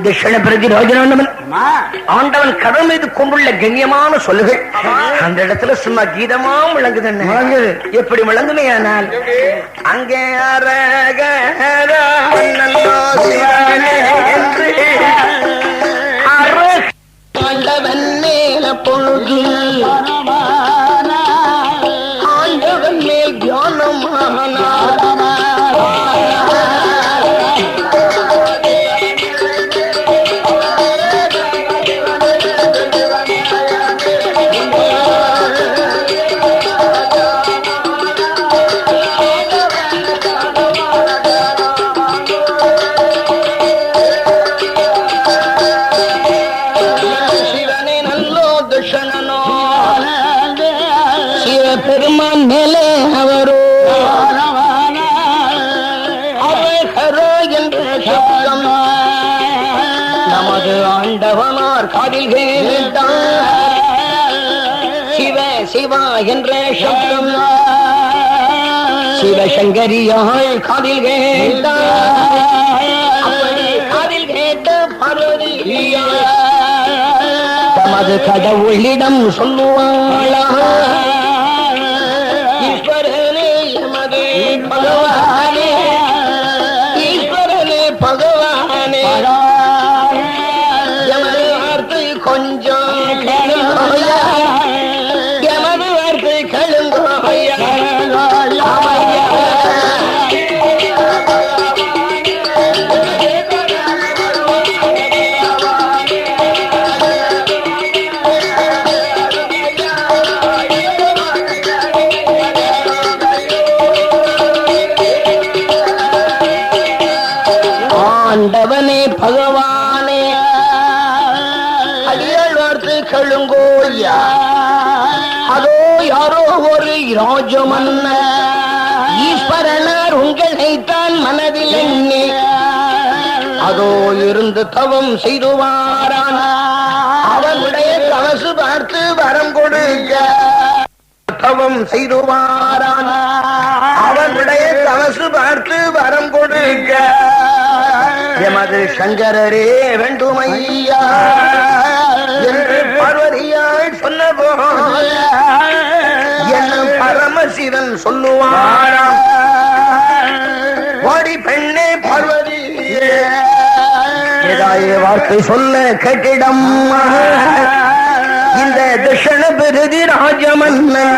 தட்சிணபுரிராஜன் ஆண்டவன் கடவுள் மீது கொண்டுள்ள கண்ணியமான சொல்லுகள் அந்த இடத்துல சும்மா கீதமா விளங்குது. எப்படி விளங்குமே? ஆனால் அங்கே ஆண்டவன் மேல பொழுது ஆண்டவன் மேல் தியானமான பெருமான் மேலே அவரோ அவரோ என்ற சப்தம் நமது ஆண்டவனார் காதில் கேட்டார். சிவ சிவா என்ற சப்தம் சிவசங்கரியாள் காதில் கேட்டார். காதில் கேட்ட பார்வதியா தமது கடவுளிடம் சொல்லுவாளா, ஈஸ்வரனே பகவானே, ஈஸ்வரனே பகவானே, எமது வார்த்தை கொஞ்சம் கேளுங்கோயா, எமது வார்த்தை கேளுங்கோயா. ஆண்டவனே பகவானே அடியாள் வார்த்தை கழுங்கோயா, அதோ யாரோ ஒரு ராஜமன்ன ஈஸ்வரனார் உங்களைத்தான் மனதில் எண்ணி அதோ இருந்து தவம் செய்துவாரான். அவனுடைய கவசு பார்த்து வரம் கொடுக்க தவம் செய்துவாரான். அவனுடைய கவசு பார்த்து வரம் கொடுக்க எமது சங்கரரே வேண்டுமையா என்று பார்வதி பரமசிவன் சொல்லுவாராம், ஓடி பெண்ணே பார்வதி ஏதாய வார்த்தை சொல்ல கட்டிடம். இந்த தட்சண பிரதி ராஜமன்னன்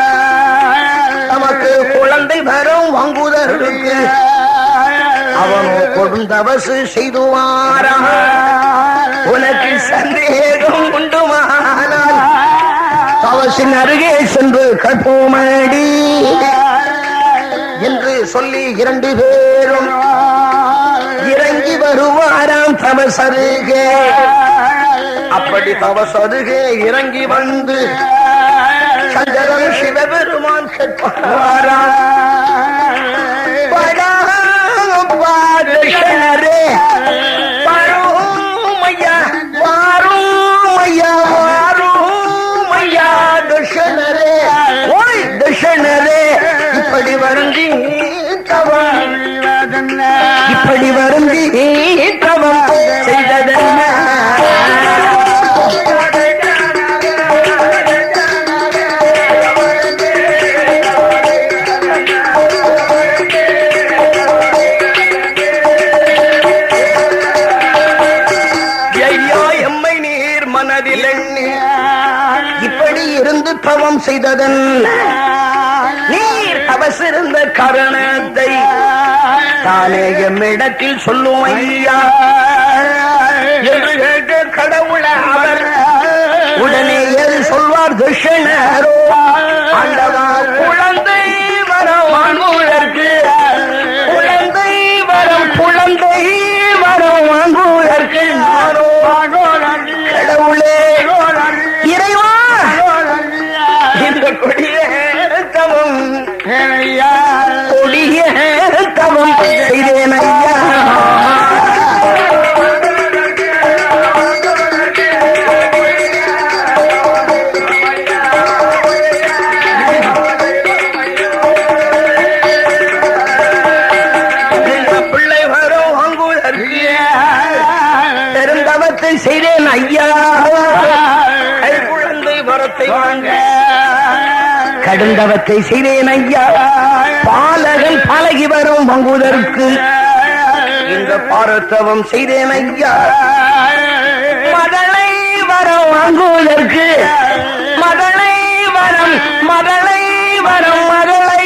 நமக்கு குழந்தை வரும் வாங்குவதற்கு அவனோ கொடுந்தவசு செய்துவாரா. உனக்கு சந்தேகம் உண்டுமானால் தவசின் அருகே சென்று கற்போமடி என்று சொல்லி 2 பேரும் இறங்கி வருவாராம் தவசருகே. அப்படி தவசருகே இறங்கி வந்து சங்கரன் சிவபெருமான் கேட்பாராம், தட்சணரே வாருமையா வாருமையா வாருமையா தட்சணரே, ஓய் தட்சணரே இப்படி வருந்தி தவம், இப்படி வருந்தி தவம் செய்ததென்ன. இப்படி இருந்து தவம் செய்ததன் நீர் தவசிருந்த காரணத்தை தானே எம்மிடத்தில் சொல்லும் ஐயா என்று கேட்ட கடவுள அவர் உடனே எது சொல்வார் தட்சணரோ, ஆண்டவா குழந்தை வரம் வாங்குவதற்கு, குழந்தை வரம் குழந்தை வரம் வாங்குவதற்கு நானோ கடவுளே இறைவா இந்த கொடிய தவம் கொடிய தவம் செய்தேன் ஐயா. பிள்ளை வரும் வாங்குவதற்கு பெருந்தவத்தை செய்தேன் ஐயா. குழந்தை வரத்தை வாங்க கடுந்தவத்தை செய்தேன் ஐயா. பாலகன் பழகி வரும் வாங்குவதற்கு இந்த பாரத்தவம் செய்தேன் ஐயா. மதலை வரம் வாங்குவதற்கு மதலை வரம் மதலை வரம் மதலை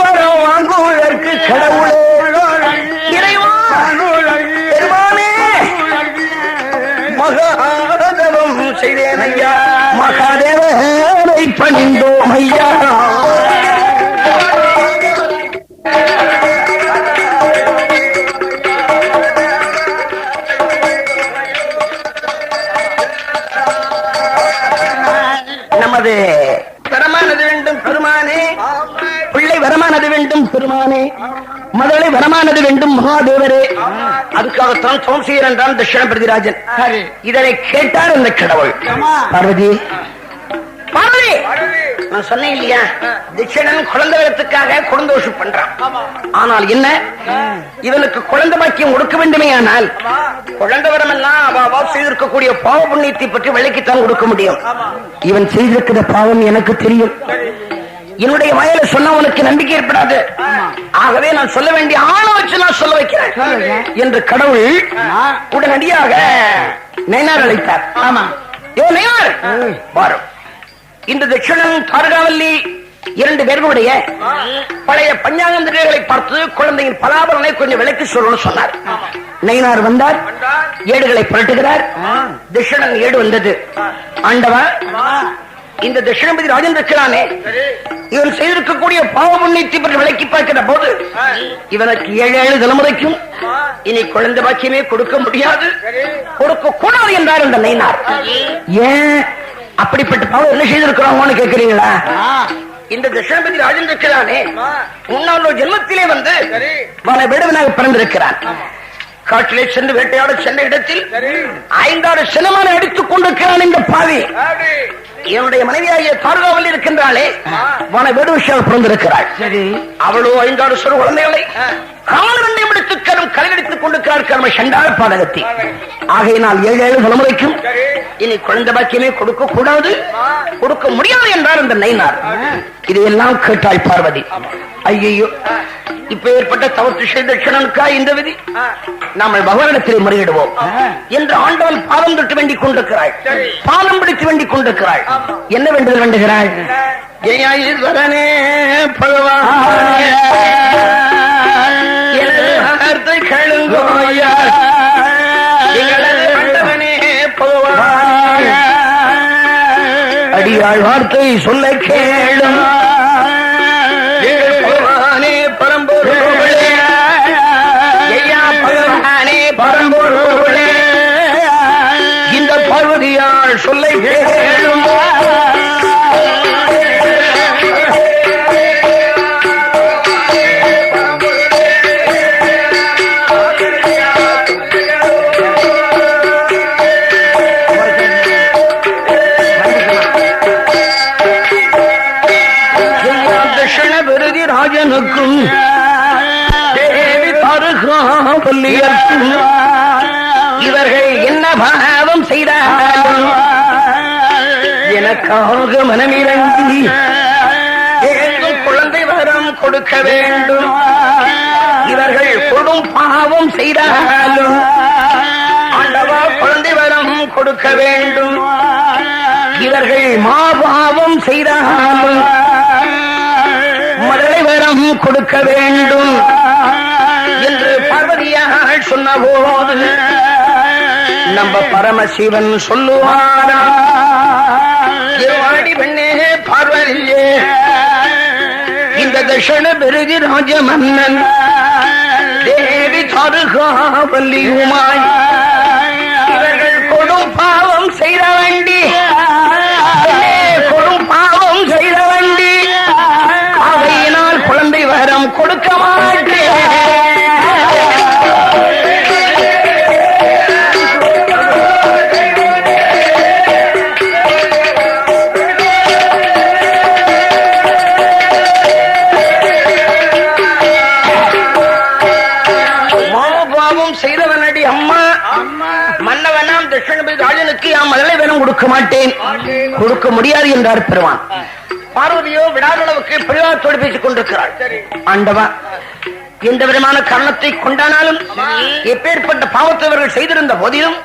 வரம் வாங்குவதற்கு கடவுளே இறைவா பெருமானே மகாதவம் செய்தேன் ஐயா. மகாதேவனை பணிந்தோம் ஐயா. நமது வரமானது வேண்டும் பெருமானே, பிள்ளை வரமானது வேண்டும் பெருமானே, மதலை வரமானது வேண்டும் மகாதேவரே. அதுக்காகத்தான் தவம் செய்ய என்றான் தட்சண பிரதிராஜன். இதனை கேட்டார் அந்த கடவுள். பார்வதி பார்வதி நான் சொன்னேன் இல்லையா, தட்சணன் குழந்தை வரத்துக்காக குழந்தோஷு பண்றான். ஆனால் என்ன, இவனுக்கு குழந்தை பாக்கியம் கொடுக்க வேண்டுமே. ஆனால் குழந்தை வரம் எல்லாம் அவ செய்திருக்கக்கூடிய பாவ புண்ணியத்தை பற்றி விளக்கித்தான் கொடுக்க முடியும். இவன் செய்திருக்கிற பாவம் எனக்கு தெரியும். என்னுடைய வாயில சொன்ன உனக்கு நம்பிக்கை ஏற்படாது. ஆகவே நான் சொல்ல வேண்டிய ஆளை வச்சு நான் சொல்ல வைக்கிறேன் என்று கடவுள் உடனடியாக நைனார் அழைத்தார். ஆமா ஏ நைனார் வாரும். இந்த தட்சணன் தாரகாவல்லி 2 பேர்களுடைய பழைய பஞ்சாங்கங்களை பார்த்து குழந்தையின் பலாபலனை கொஞ்சம் விளக்கி சொல்லணும்னு சொன்னார். நைனார் வந்தார், ஏடுகளை புரட்டுகிறார். தட்சணன் ஏடு வந்தது. ஆண்டவா, இந்த தட்சிணபதி ராஜன் இருக்கிறானே, இவன் செய்திருக்கக்கூடிய பாவ புண்ணியத்தை பற்றி விளக்கி பார்க்கிற போது இவனுக்கு 7 தலைமுறைக்கும் இனி குழந்தை பாக்கியமே கொடுக்க முடியாது, கொடுக்க கூடாது என்றார் அந்த நைனார். ஏன் அப்படிப்பட்ட பாவம் என்ன செய்திருக்கிறோம்னு கேட்கிறீங்களா? இந்த தட்சிணபதி ராஜன் இருக்கிறானே, முன்னாள் ஜென்மத்திலே வந்து வேடுவனாக பிறந்திருக்கிறான். காட்டிலே சென்று வேட்டையாட சென்ற இடத்தில் 5 சினமான அடித்துக் கொண்டிருக்கிறான் இந்த பாவி. என்னுடைய மனைவியாகிய தாரகாவல்லி இருக்கின்றாளே, வன வேடு விஷயம் பிறந்திருக்கிறாள். அவளோ 5 சிறு குழந்தைகளை காலரண்யம் எடுத்து கரும் கலையடித்துக் கொண்டிருக்கிறார் சண்டாள பாதகத்தை. ஆகையினால் 7 தலைமுறைக்கும் இனி குழந்தை பாக்கியமே கொடுக்க கூடாது, கொடுக்க முடியாது என்றார் இந்த நைனார். இதையெல்லாம் கேட்டாள் பார்வதி. ஐயோ, இப்ப ஏற்பட்ட தவறு தட்சணனுக்கா இந்த விதி? நாம பகவானிடத்தில் முறையிடுவோம் என்று ஆண்டவன் பாதம் தொட்டு வேண்டிக் கொண்டிருக்கிறாள், பாதம் பிடித்து வேண்டிக் கொண்டிருக்கிறாள். என்ன வேண்டுதல் வேண்டுகிறாள்? ஈஸ்வரனே பகவானே கேளுங்கோயா, அடியாள் வார்த்தை சொல்ல கேளும் பகவானே பரம்பொருளே, ஐயா பகவானே பரம்பொருளே, இந்த பார்வதியாள் சொல்ல கேளும். ராஜனுக்கும் தேவி தருகாவல்லியர்க்கும் இவர்கள் என்ன பாவம் செய்தாலும் எனக்காக மனமிறங்கி குழந்தை வரம் கொடுக்க வேண்டும். இவர்கள் கொடும் பாவம் செய்தாலும் ஆண்டவா குழந்தை வரம் கொடுக்க வேண்டும். இவர்கள் மாபாவம் செய்தாலும் மழலை வரம் கொடுக்க வேண்டும் என்று பார்வதியால் சொன்ன போது நம்ம பரமசிவன் சொல்லுவாரா, வாடி பெண்ணே பார்வதியே, இந்த தட்சண பெருகி ராஜ மன்னன் தேவி தருகாவல்லியுமாய் இவர்கள் கொடும் பாவம் செய்த வேண்டி, கொடும் பாவம் செய்த வேண்டி அவையினால் குழந்தை வரம் கொடுக்க மாட்டேன். மாபாவம் செய்தவனடி அம்மா, மன்னவனாம் தட்சணபதி ராஜனுக்கு யாம் மழலை வரம் கொடுக்க மாட்டேன், கொடுக்க முடியாது என்றார் பெருமான். பார்வதியோ விடாதளவுக்கு பிரிவாத்தோடு பேசிக் கொண்டிருக்கிறாள். ஆண்டவா, எந்த விதமான காரணத்தை கொண்டானாலும் எப்பேற்பட்ட பாவத்தை இவர்கள் செய்திருந்த போதிலும்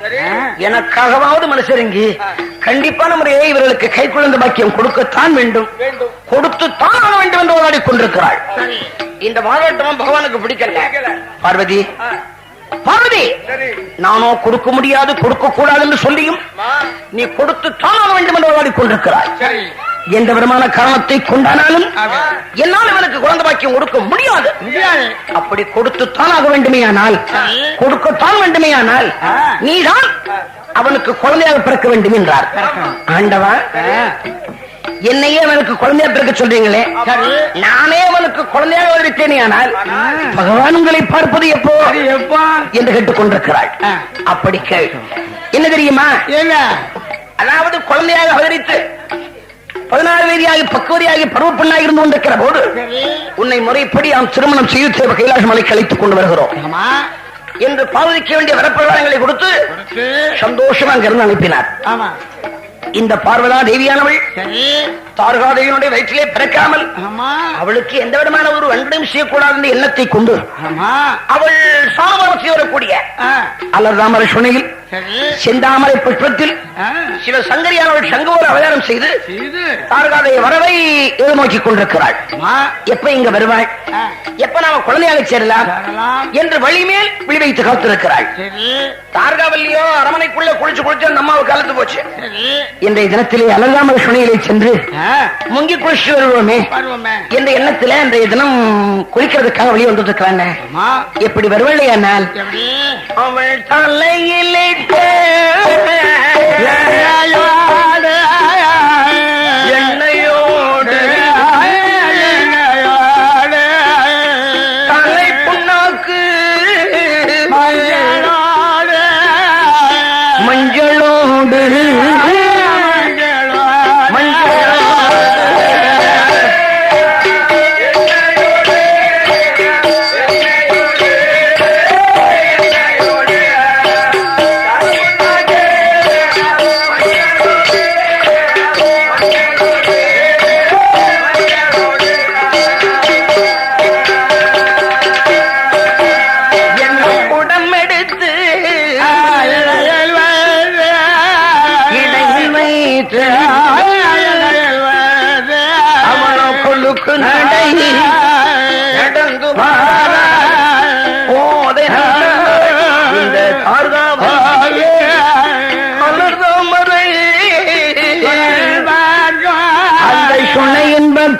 எனக்காகவாவது மனுஷருங்கி கண்டிப்பான முறையை இவர்களுக்கு கை குழந்தை பாக்கியம் கொடுக்கத்தான் வேண்டும், கொடுத்துத்தான் ஆக வேண்டும் என்று வாடி கொண்டிருக்கிறாள். இந்த வாதாட்டமும் பகவானுக்கு பிடிக்கல. பார்வதி, பார்வதி, நானோ கொடுக்க முடியாது, கொடுக்க கூடாது என்று சொல்லியும் நீ கொடுத்துத்தான் ஆக வேண்டும் என்று வாடி கொண்டிருக்கிறாள். எந்த விதமான காரணத்தை கொண்டானாலும் என்னால் இவனுக்கு குழந்தை பாக்கியம் கொடுக்க முடியாது. அப்படி கொடுத்துத்தான் ஆக வேண்டுமேயானால், கொடுக்கத்தான் வேண்டுமேயானால் நீதான் அவனுக்கு குழந்தையாக பிறக்க வேண்டும் என்றார். ஆண்டவா, என்னையே அவனுக்கு குழந்தையா பிறக்க சொல்றீங்களே, நானே அவனுக்கு குழந்தையாக இருக்கிறேனே, ஆனால் பகவான் உங்களை பார்ப்பது எப்போ என்று கேட்டுக் கொண்டிருக்கிறாள். அப்படி கேள். என்ன தெரியுமா? அதாவது குழந்தையாக அவதரித்து 16 வயதியாகி பக்குவதியாகி பருவ பெண்ணாக இருந்து கொண்டிருக்கிற போது உன்னை முறைப்படி நாம் திருமணம் செய்து கைலாச மலைக்கு அழைத்துக் கொண்டு வருகிறோம் என்று பார்வதிக்க வேண்டிய வரப்பிரசாதங்களை கொடுத்து சந்தோஷமா அங்கிருந்து அனுப்பினார். இந்த பார்வதா தேவியானவள் தாரகாதேவியினுடைய வயிற்றிலே பிறக்காமல் அவளுக்கு எந்த விதமான ஒரு அன்பையும் செய்யக்கூடாது என்ற எண்ணத்தை கொண்டு அவள் சாமரசி வரக்கூடிய அல்லதாமரை சுனையில் செந்தாமரை புஷ்பத்தில் சிவசங்கரியானவள் சங்கோர அவதாரம் செய்து தாரகாதேவி வரவை எதிர்நோக்கி கொண்டிருக்கிறாள். எப்ப இங்க வருவாள், எப்ப நாம குழந்தையாக சேரலாம் என்று வழிமேல் விழி வைத்து காத்திருக்கிறாள். தாரகாவல்லியோ அரமனைக்குள்ள குளிச்சு குளிச்சு அந்த அம்மாவை கலந்து போச்சு. இன்றைய தினத்திலே அலங்காமரை சுனையிலே சென்று முங்கி குளிச்சு வருவோமே என்ற எண்ணத்திலே இன்றைய தினம் குளிக்கிறதுக்காக வெளியே வந்துருக்கிறாங்க. எப்படி வருவல்லையானால் அவள் தலையிலே எண்ணெயோடு தலை புண்ணாக்கு மஞ்சளோடு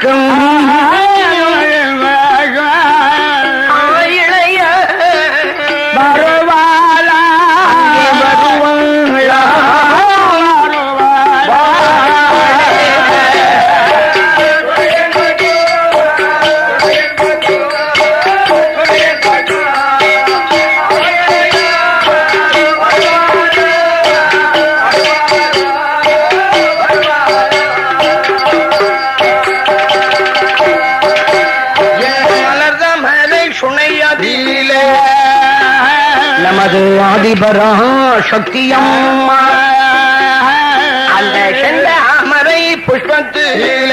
இருக்கும் இளைய வருவாளா வருவாளா நமது ஆதிபரா சக்தியம்மா அந்த செந்தாமரை புஷ்பத்தில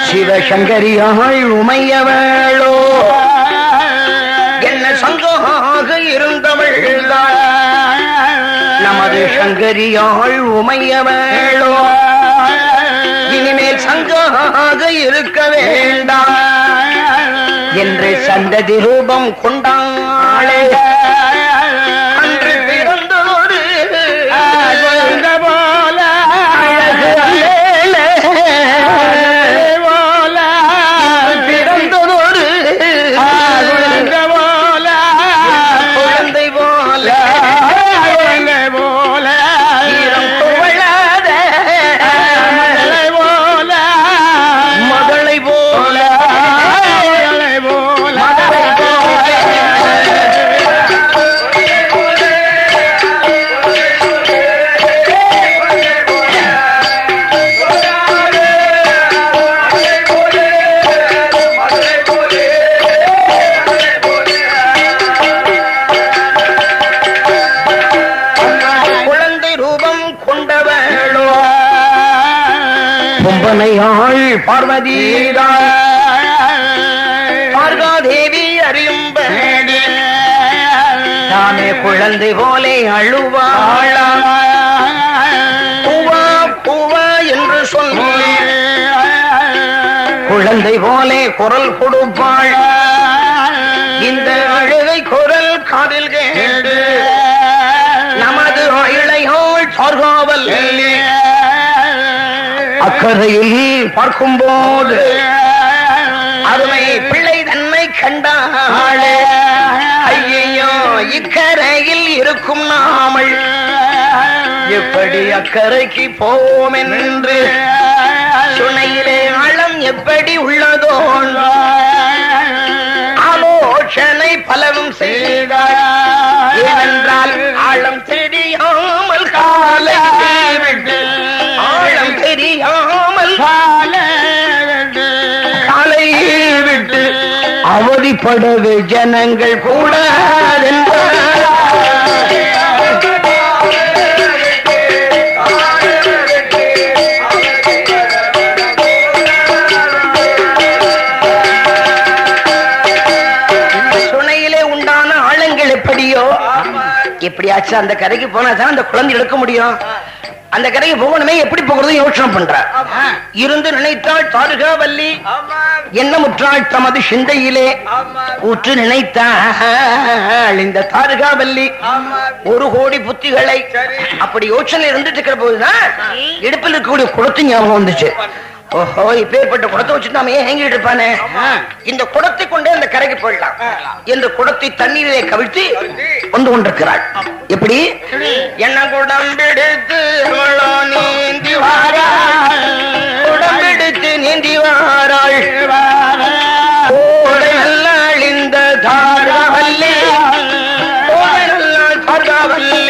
சிவசங்கரியாள் உமையவளோ என்ன சங்கமாக இருந்தவள்தான் நமது சங்கரியாள் உமையவளோ இனிமேல் சங்கமாக இருக்க வேண்டாம் என்று சந்ததி ரூபம் கொண்டாளே அன்று பிறந்தோடு போல பிறந்ததோடு போல குழந்தை போல போல மகளை போல பொம்பனையாள் பார்வதேவி அறியும்படி தானே குழந்தை போலே அழுவாளா பூவா பூவா என்று சொல்லி குழந்தை போலே குரல் கொடுப்பாள் இந்த அழுகை குரல் காதில் கேட்டு நமது இளையோள் சார்காவல் அக்கறையில் பார்க்கும்போது அருமை பிள்ளை தன்மை கண்டாளே ஐயோ இக்கரையில் இருக்கும் நாமல் எப்படி அக்கறைக்கு போவோம் என்று சுனையிலே ஆழம் எப்படி உள்ளதோ ஆலோசனை பலவும் செய்தாள் ஏனென்றால் ஆழம் தெரியாமல் காலை விட்டு ஆழம் தெரியாமல் காலை விட்டு அவதிப்படவே ஜனங்கள் கூட சுனையிலே உண்டான ஆழங்கள் எப்படியோ எப்படியாச்சு அந்த கரைக்கு போனாதான் அந்த குழந்தை எடுக்க முடியும். அந்த கரைக்கு போகணுமே, எப்படி போகிறது யோசனை பண்றார். இருந்து நினைத்தாள் தாருகாவல்லி, எண்ணமுற்றாள் தமது சிந்தையிலே ஊற்று நினைத்தாள் இந்த தாருகாவல்லி 1 கோடி புத்திகளை. அப்படி யோசனை இருந்துட்டு இருக்கிற போதுதான் இடுப்பில் இருக்கக்கூடிய குளத்து ஞாபகம் வந்துச்சு. ஓஹோ, இப்பேற்பட்ட குடத்தை வச்சு நாம ஏன் ஹேங்கிட்டு இருப்பானே, இந்த குடத்தை கொண்டே அந்த கரைக்கு போயிடலாம் என்று குடத்தை தண்ணீரை கவிழ்த்து வந்து கொண்டிருக்கிறாள். எப்படி என்ன குடம்பெடுத்து நீந்தி வாராள், குடம்பெடுத்து நீந்தி வாராள் ஓடை நல்லாள் இந்த தாராவல்லி, ஓடை நல்லாள் தாராவல்லி.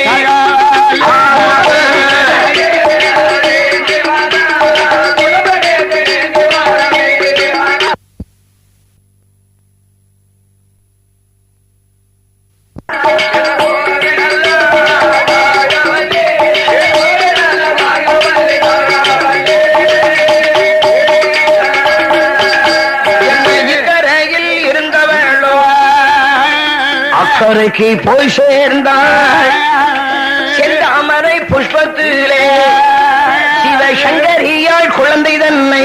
அக்கரைக்கு போய் சேர்ந்தாள் செந்தாமரை புஷ்பத்திலே சிவசங்கரியாள் குழந்தை தன்னை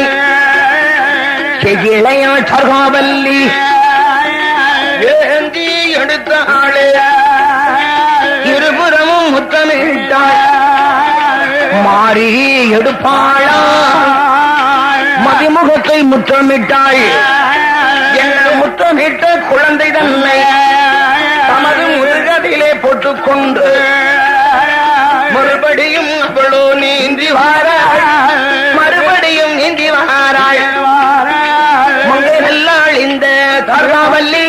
இளையாள் தாருகாவல்லி ஏந்தி எடுத்தாளே. இருபுறமும் முத்தமிட்டாள், மாறி எடுப்பாளா மது முகத்தை முத்தமிட்டாள். என்ன முத்தமிட்ட குழந்தை தன்னை தமது முருகதிலே போட்டுக்கொண்டு மறுபடியும் அவளோ நீந்தி வாராள். மறுபடியும் நீந்தி வாராள். மங்கை நல்லாள் இந்த தர்காவல்லி.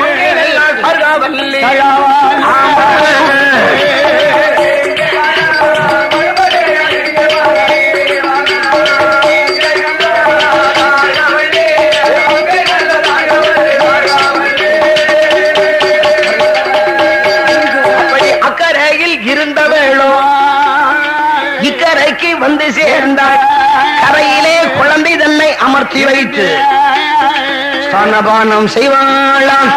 மங்கை நல்லாள் தர்காவல்லி. இக்கரைக்கு வந்து சேர்ந்தாள். கரையிலே குழந்தை தன்னை அமர்த்தி வைத்து ஸ்நானபானம் செய்வாளாம்.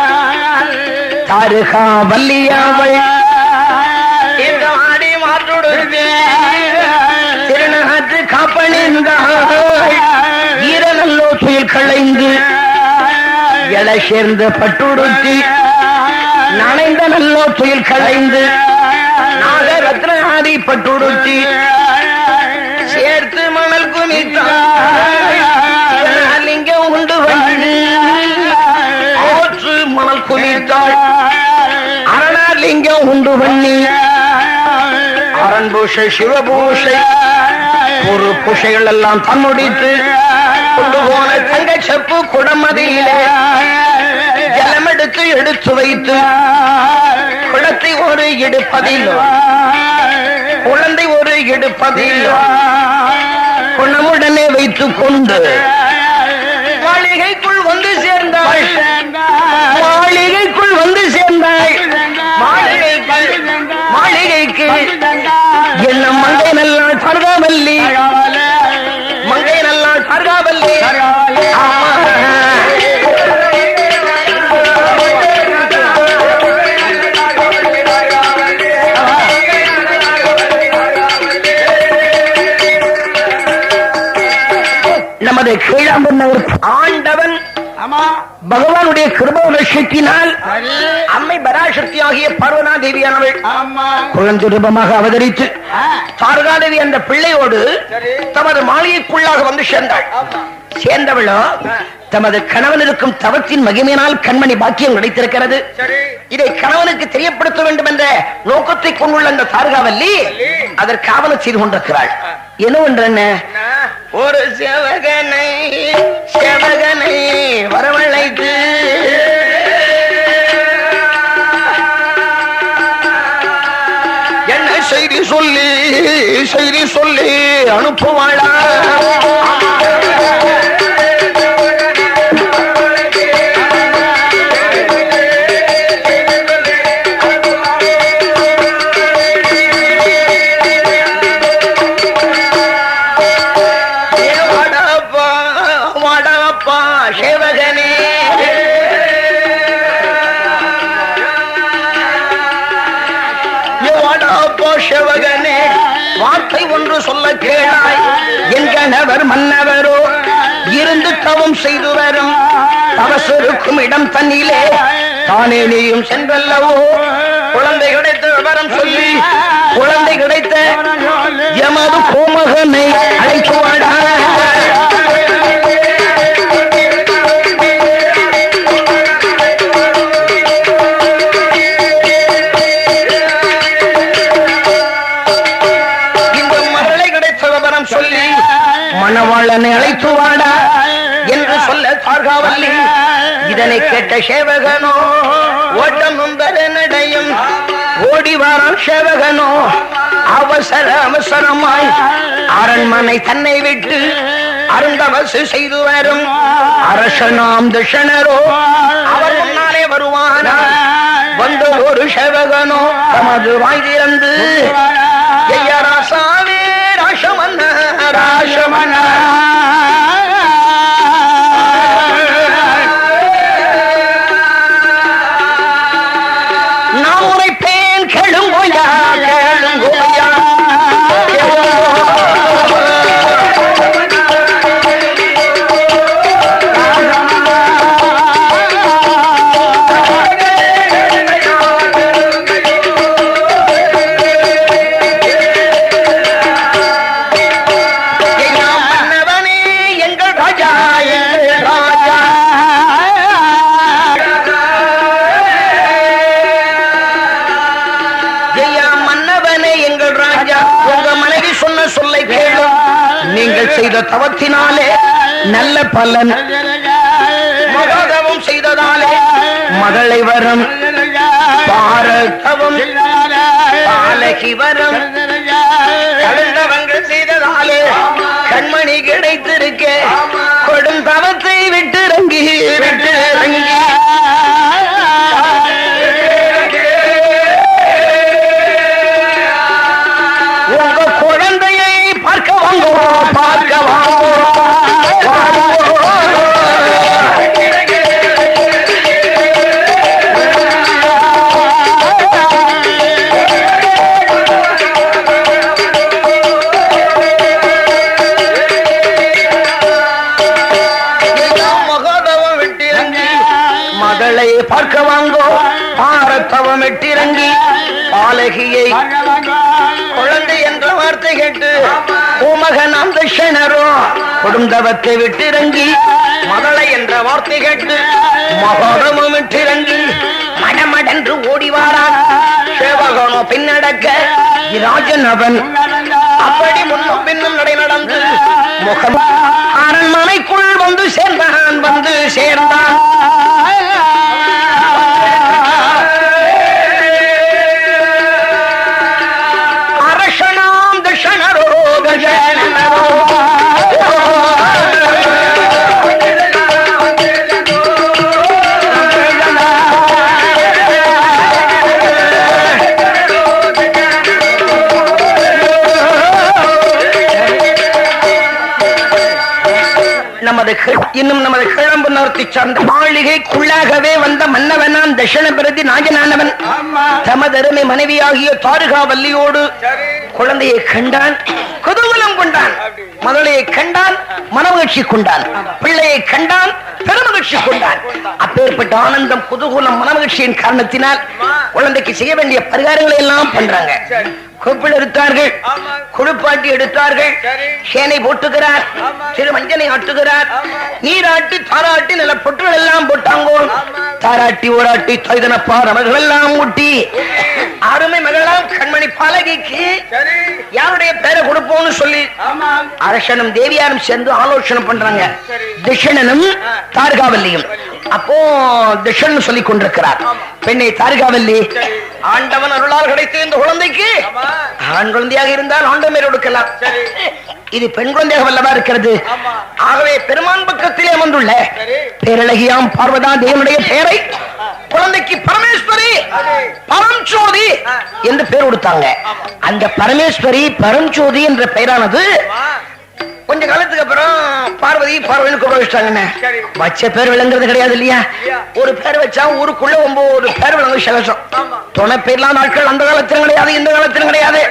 தாருகா வல்லியாவள் ஆடி மாற்றோடு திருநாற்று காப்பணிந்தாள். ஈரநல்லோ துயில் களைந்து எழை சேர்ந்த பட்டுடுத்தி நனைந்த நல்லோ துயில் களைந்து நாகரத்ன ஆடி பட்டுடுத்தி சேர்த்து மணல் குமித்தாள். இங்க உண்டு ஆற்று மணல் குமித்தாள். அரணாலிங்கம் உண்டு பண்ணி அரண்பூஷை சிவபூஷை ஒரு பூஷைகள் எல்லாம் தன்முடித்து கொண்டு போன தங்க செப்பு குடமதியிலே ஜலமெடுத்து எடுத்து வைத்து குளத்தை ஒரு எடுப்பதில் குழந்தை ஒரு எடுப்பதில் குணமுடனே வைத்துக் கொண்டு மாளிகைக்குள் வந்து சேர்ந்தாள். மாளிகைக்குள் வந்து சேர்ந்தாள். மாளிகைக்கு என்ன மங்கை நல்லாள் சர்காவல்லி. மங்கை நல்லாள் சர்காவல்லி. நமது கீழாம்பூர் ஆண்டவன் பகவானுடைய கிருபையினால் அம்மை பராசக்தி ஆகிய பர்வனா தேவியானவள் குழந்தை ரூபமாக அவதரித்து சாரகாதேவி அந்த பிள்ளையோடு தமது மாளிகைக்குள்ளாக வந்து சேர்ந்தாள். சேர்ந்தவளோ தமது கணவன் இருக்கும் தவத்தின் மகிமையினால் கண்மணி பாக்கியம் கிடைத்திருக்கிறது. இதை கணவனுக்கு தெரியப்படுத்த வேண்டும் என்ற நோக்கத்தை கொண்டுள்ள அந்த தாரகாவல்லி அதற்கு ஆவணம் செய்து கொண்டிருக்கிறாள். என்னவென்ற ஒரு சேவகனை வரவழைத்து என்ன செய்தி சொல்லி அனுப்புவாளா? வார்த்தை ஒன்று சொல்ல கேளாய். என் கணவர் மன்னவரோ இருந்து தவம் செய்து வரும் தவசருக்கும் இடம் தண்ணிலே தானே நீயும் சென்றல்லவோ. குழந்தை கிடைத்த விவரம் சொல்லி குழந்தை கிடைத்த எமது கோமகனை அழைத்து வாடா. மணவாளனை அழைத்து வாடா என்று சொல்ல தார்காவல்லி இதனை கேட்ட சேவகனோ ஓட்டம் நடையும் ஓடி வாரான். சேவகனோ அவசரமாய் அரண்மனை தன்னை விட்டு அருந்தவசு செய்து வரும் அரசனாம் திஷணரோ அவர் முன்னாலே வருவானா. வந்த ஒரு சேவகனோ தமது வாய் திறந்து ராசாவே ராசமன்ன ராசமன நான் உரைப்பேன் கெழுங்கோயா கெழுங்கோயா. மன்னவர் செய்த தவத்தினாலே நல்ல பலன், மகாதவம் செய்ததாலே மகளை வரம், பாரதவம் பாலகி வரம், கலந்தவங்கள் செய்ததாலே கண்மணி கிடைத்திருக்க கொடும் தவத்தை விட்டிறங்கி விட்டிறங்கி உங்க குழந்தையை பார்க்க வாங்குவோம், பார்க்க வாங்குவோம். பார்க்க வாங்கோ, பாரத்தவம் எட்டிறங்கி பாலகியை குழந்தை என்ற வார்த்தை கேட்டு பூமகனாம் தட்சணரும் கொடுந்தவத்தை விட்டிறங்கி மகளை என்ற வார்த்தை கேட்டு மகோதமும் விட்டிறங்கி மடமடென்று ஓடிவாரான். சேவகனோ பின்னடக்க ராஜன் அவன் அப்படி முன்னும் பின்னும் நடை நடந்து முகம் அரண்மனைக்குள் வந்து சேர்ந்தான், வந்து சேர்ந்தான். இன்னும் நமது கிளம்பு நிறுத்தி சார்ந்த மாளிகைக்குள்ளாகவே வந்த மன்னவனான் தட்சண பிரதி நாயனானவன் தமதருமை மனைவியாகிய தாருகாவல்லியோடு குழந்தையை கண்டான், குதூகலம் கொண்டான். மதலையை கண்டான், மனமகிழ்ச்சி கொண்டான். பிள்ளையை கண்டான், பெருமகிழ்ச்சி கொண்டான். அப்பேற்பட்ட ஆனந்தம், குதூகலம், மனமகிழ்ச்சியின் காரணத்தினால் குழந்தைக்கு செய்ய வேண்டிய பரிகாரங்களை எல்லாம் பண்றாங்க. கொப்பில் எடுத்தார்கள், குளிப்பாட்டி எடுத்தார்கள், சேனை போட்டுகிறார், சிறு மஞ்சனை ஆட்டுகிறார், நீராட்டி தாராட்டி நல்ல பொட்டுகள் எல்லாம் போட்டாங்கோ. தாராட்டி ஓராட்டி தைதனப்பா ரமர்கள் எல்லாம் ஊட்டி அருமை மகளாம் கண்மணி பாலகிக்கு யாருடைய பேரை கொடுப்போம்னு சொல்லி அரசனும் தேவியாரும் சேர்ந்து ஆலோசனை பண்றாங்க. தட்சணனும் தாருகாவல்லியும். அப்போ தட்சணன் சொல்லிக் கொண்டிருக்கிறார், பெண்ணை தாருகாவல்லி, ஆண்டவன் அருளால் கிடைத்த இந்த குழந்தைக்கு ஆண் குழந்தையாக இருந்தால் ஆண்டவன் கொடுக்கலாம், இது பெண் குழந்தையாக வல்லவா இருக்கிறது. ஆகவே பெருமான் பக்கத்திலே வந்துள்ள பேரழகியாம் பார்வதா தேவனுடைய பெயரை குழந்தைக்கு பரமேஸ்வரி பரஞ்சோதி என்று பெயர் கொடுத்தாங்க. அந்த பரமேஸ்வரி பரஞ்சோதி என்ற பெயரானது கொஞ்ச காலத்துக்கு அப்புறம் பார்வதி பார்வதினு கூப்பிட வச்சாங்க. வச்ச பேர் விளங்குறது கிடையாது இல்லையா? ஒரு பேர் வச்சா ஊருக்குள்ள 9 பேர் விளங்கு சகசம். துணை பேர்லாம் நாட்கள் அந்த காலத்திலும் கிடையாது, இந்த காலத்திலும் கிடையாது.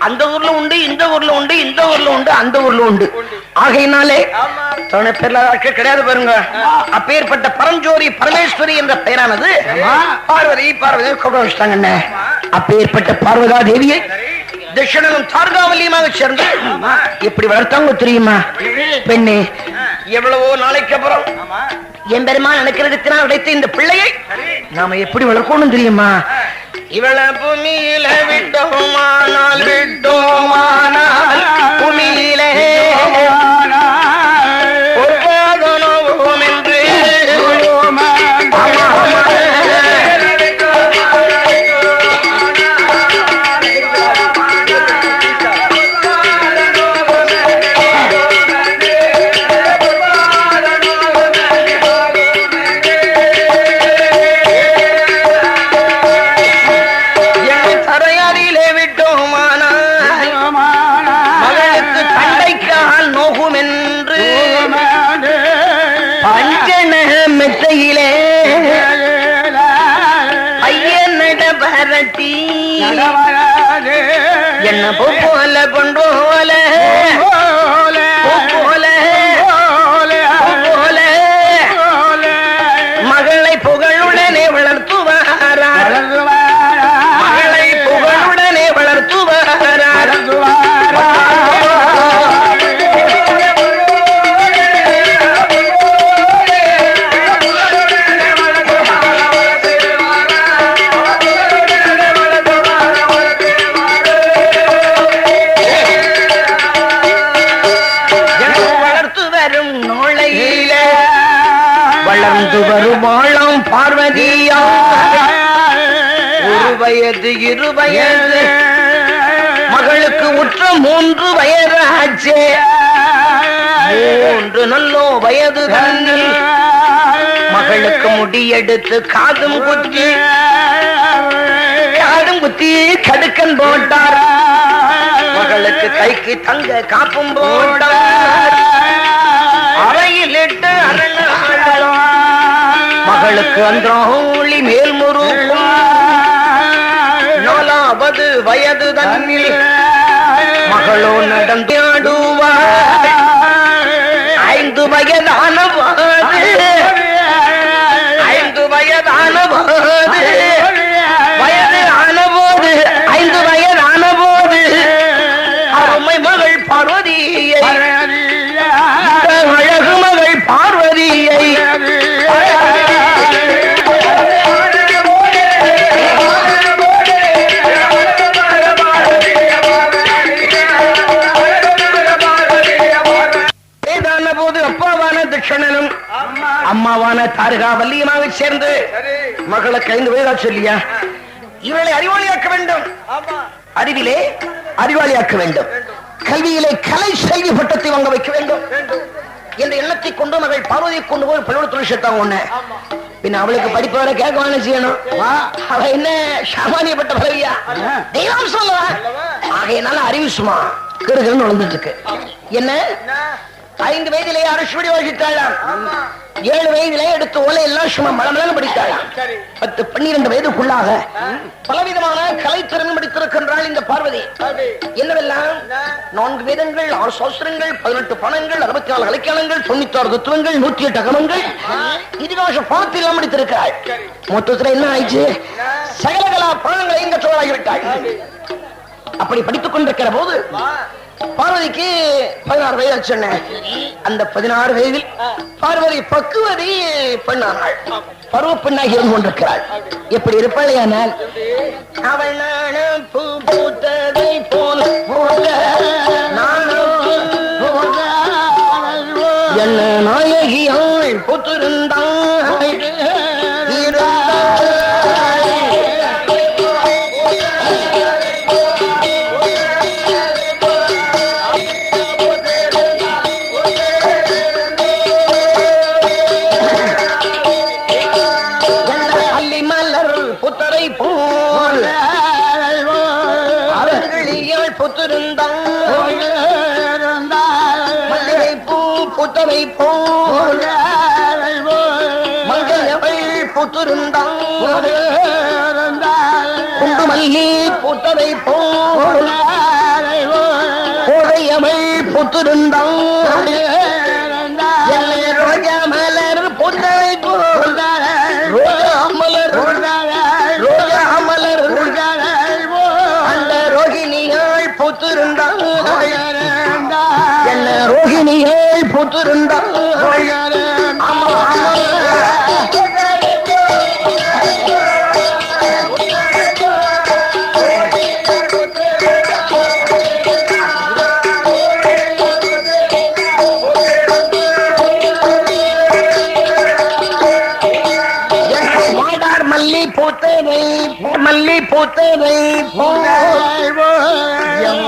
அந்த ஊர்ல உண்டு, இந்த ஊர்ல உண்டு, இந்த ஊர்ல உண்டு, அந்த ஊர்ல உண்டு. ஆகையினாலே துணை பேர்ல நாட்கள் கிடையாது பாருங்க. அப்பேற்பட்ட பரஞ்சோதி பரமேஸ்வரி என்ற பெயரானது பார்வதி பார்வதி கூப்பிட வச்சுட்டாங்க. அப்பேற்பட்ட பார்வதா தேவியை தட்சணனும் தாருகாவல்லியுமாக சேர்ந்து எப்படி வளர்த்தாங்க தெரியுமா? பெண்ணே, எவ்வளவோ நாளைக்கு அப்புறம் என் பெருமான் நினைக்கிறதுக்கு உடைத்த இந்த பிள்ளையை நாம எப்படி வளர்க்கணும் தெரியுமா? இவள பூமியில விட்டோமானால் விட்டோமானால் பூமியிலே என்று என்ன போல கொண்டோல மகளை புகழுடனே வளர்த்துவாரா, மகளை புகழுடனே வளர்த்துவாரா. வரும் பார்வதியா ஒரு வயது இரு வயது மகளுக்கு உற்ற 3 வயது ஆச்சே 3 நல்லோ வயது தன்னில் மகளுக்கு முடியெடுத்து காதும் குத்தி கடுக்கன் போட்டார் மகளுக்கு கைக்கு தங்க காப்பும் போட்டார் அறையில் இட்டு மகளுக்கு அந்தோழி மேல்முறுக்கும் 4வது வயது தன்னில் மகளோ நடந்தாடுவார் 5 வயதான போது 5 வயதான போது வயது ஆனபோது 5 வயதான போது அருமை மகள் பார்வதியை அழகு மகள் பார்வதியை அம்மாவான தாரகா வல்லியமாக சேர்ந்து மகளுக்கு 5 வயதா சொல்லியா இவளை அறிவாளியாக்க வேண்டும் அறிவிலே அறிவாளியாக்க வேண்டும் கல்வியிலே கலை செல்வி பட்டத்தை வாங்க வைக்க வேண்டும் என்ற எண்ணத்தை கொண்டு மகள் பார்வதியை கொண்டு போய் பள்ளிக்கூடத்தில் சேர்த்தாங்க ஒண்ணு பின்ன அவளுக்கு படிப்பு வர கேட்க செய்யணும் அவ என்ன சாமானியப்பட்ட பதவியா தெய்வம் சொல்லுவா ஆகையினால அறிவு சும்மா கருகன்னு வளர்ந்துட்டு இருக்கு என்ன 5 வயதிலேயே அரசுபடி வாசித்தாளாம் 7 வயதிலே எடுத்து ஓலை எல்லாம் சும்மா மலமலன்னு படித்தாளாம் 10 12 வயதுக்குள்ளாக பலவிதமான கலைத்திறன் படித்திருக்கின்றாள் இந்த பார்வதி என்னவெல்லாம் 4 வேதங்கள் 6 சாஸ்திரங்கள் 18 பணங்கள் 64 இலக்கியங்கள் 96 தத்துவங்கள் 108 அகமங்கள் இதிகாச பாடத்தெல்லாம் படித்திருக்கிறாள் மொத்தத்தில் என்ன ஆயிடுச்சு சகலகலா பாடங்களை இங்க சொல்லலாகிவிட்டாள் அப்படி படித்துக் கொண்டிருக்கிற போது பார்வதிக்கு 16 வயது சொன்னேன் அந்த 16 வயதில் பார்வதி பக்குவதி பெண்ணானாள் பருவ பெண்ணாக இருந்து கொண்டிருக்கிறாள் எப்படி இருப்பாள் அவள் நானும் பூ பூத்ததை போல் என்ன நாயகியாள் பூத்திருந்தாள் புத்தரை போல் மங்கையவள் புத்திருந்தாள் குண்டுமல்லி புத்தரை போல் கோதையவள் புத்திருந்தாள் ரோஜா மலர் புத்தரை போல் ரோஜா மலர் ரோஜா மலர் அந்த ரோகிணியாள் புத்திருந்தாள் என்ன ரோகிணியை புத்திருந்தாள் மாடார் மல்லி பூத்தனை மல்லி பூத்தனை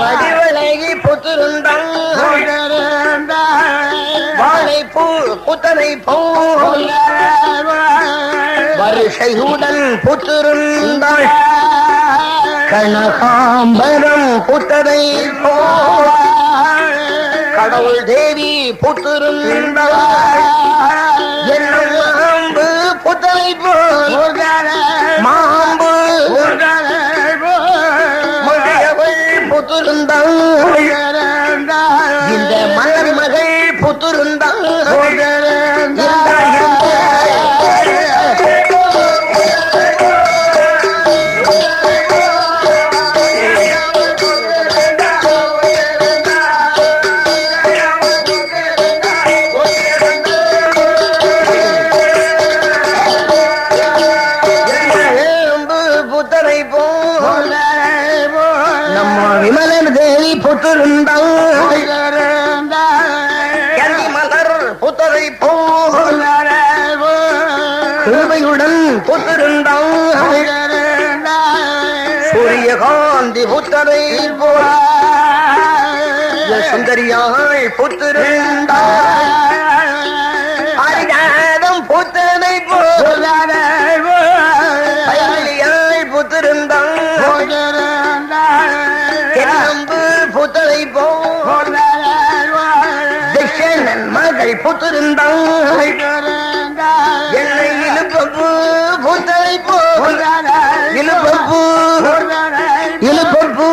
வடிவழகி புத்திருந்தாள் வாழைப்பூ புத்தனை போல் வருஷையுடன் புத்திருந்தாள் கனகாம்பரம் புத்தனை போல் கடவுள் தேவி புத்திருந்தாள் மாம்பு புத்தனை போல் மாம்பு மகையவள் புத்திருந்தாள் இந்த மலர் மகள் புத்திருந்தாள் புத்தரை போல் நம்ம விமலன் தேவி புத்திருந்தாள் சந்திரன் புத்திருந்தான் சூரியகாந்தி புத்தரை போல சுந்தரியாள் புத்திருந்தாள் அரியாதம் புத்தரை போல புத்திருந்தாள் எல்லம்பு புத்தரை போல மகள் புத்திருந்தாள் என்னை இழுப்பப்பு புத்தரை போல இழுப்பப்பு இழுப்பப்பு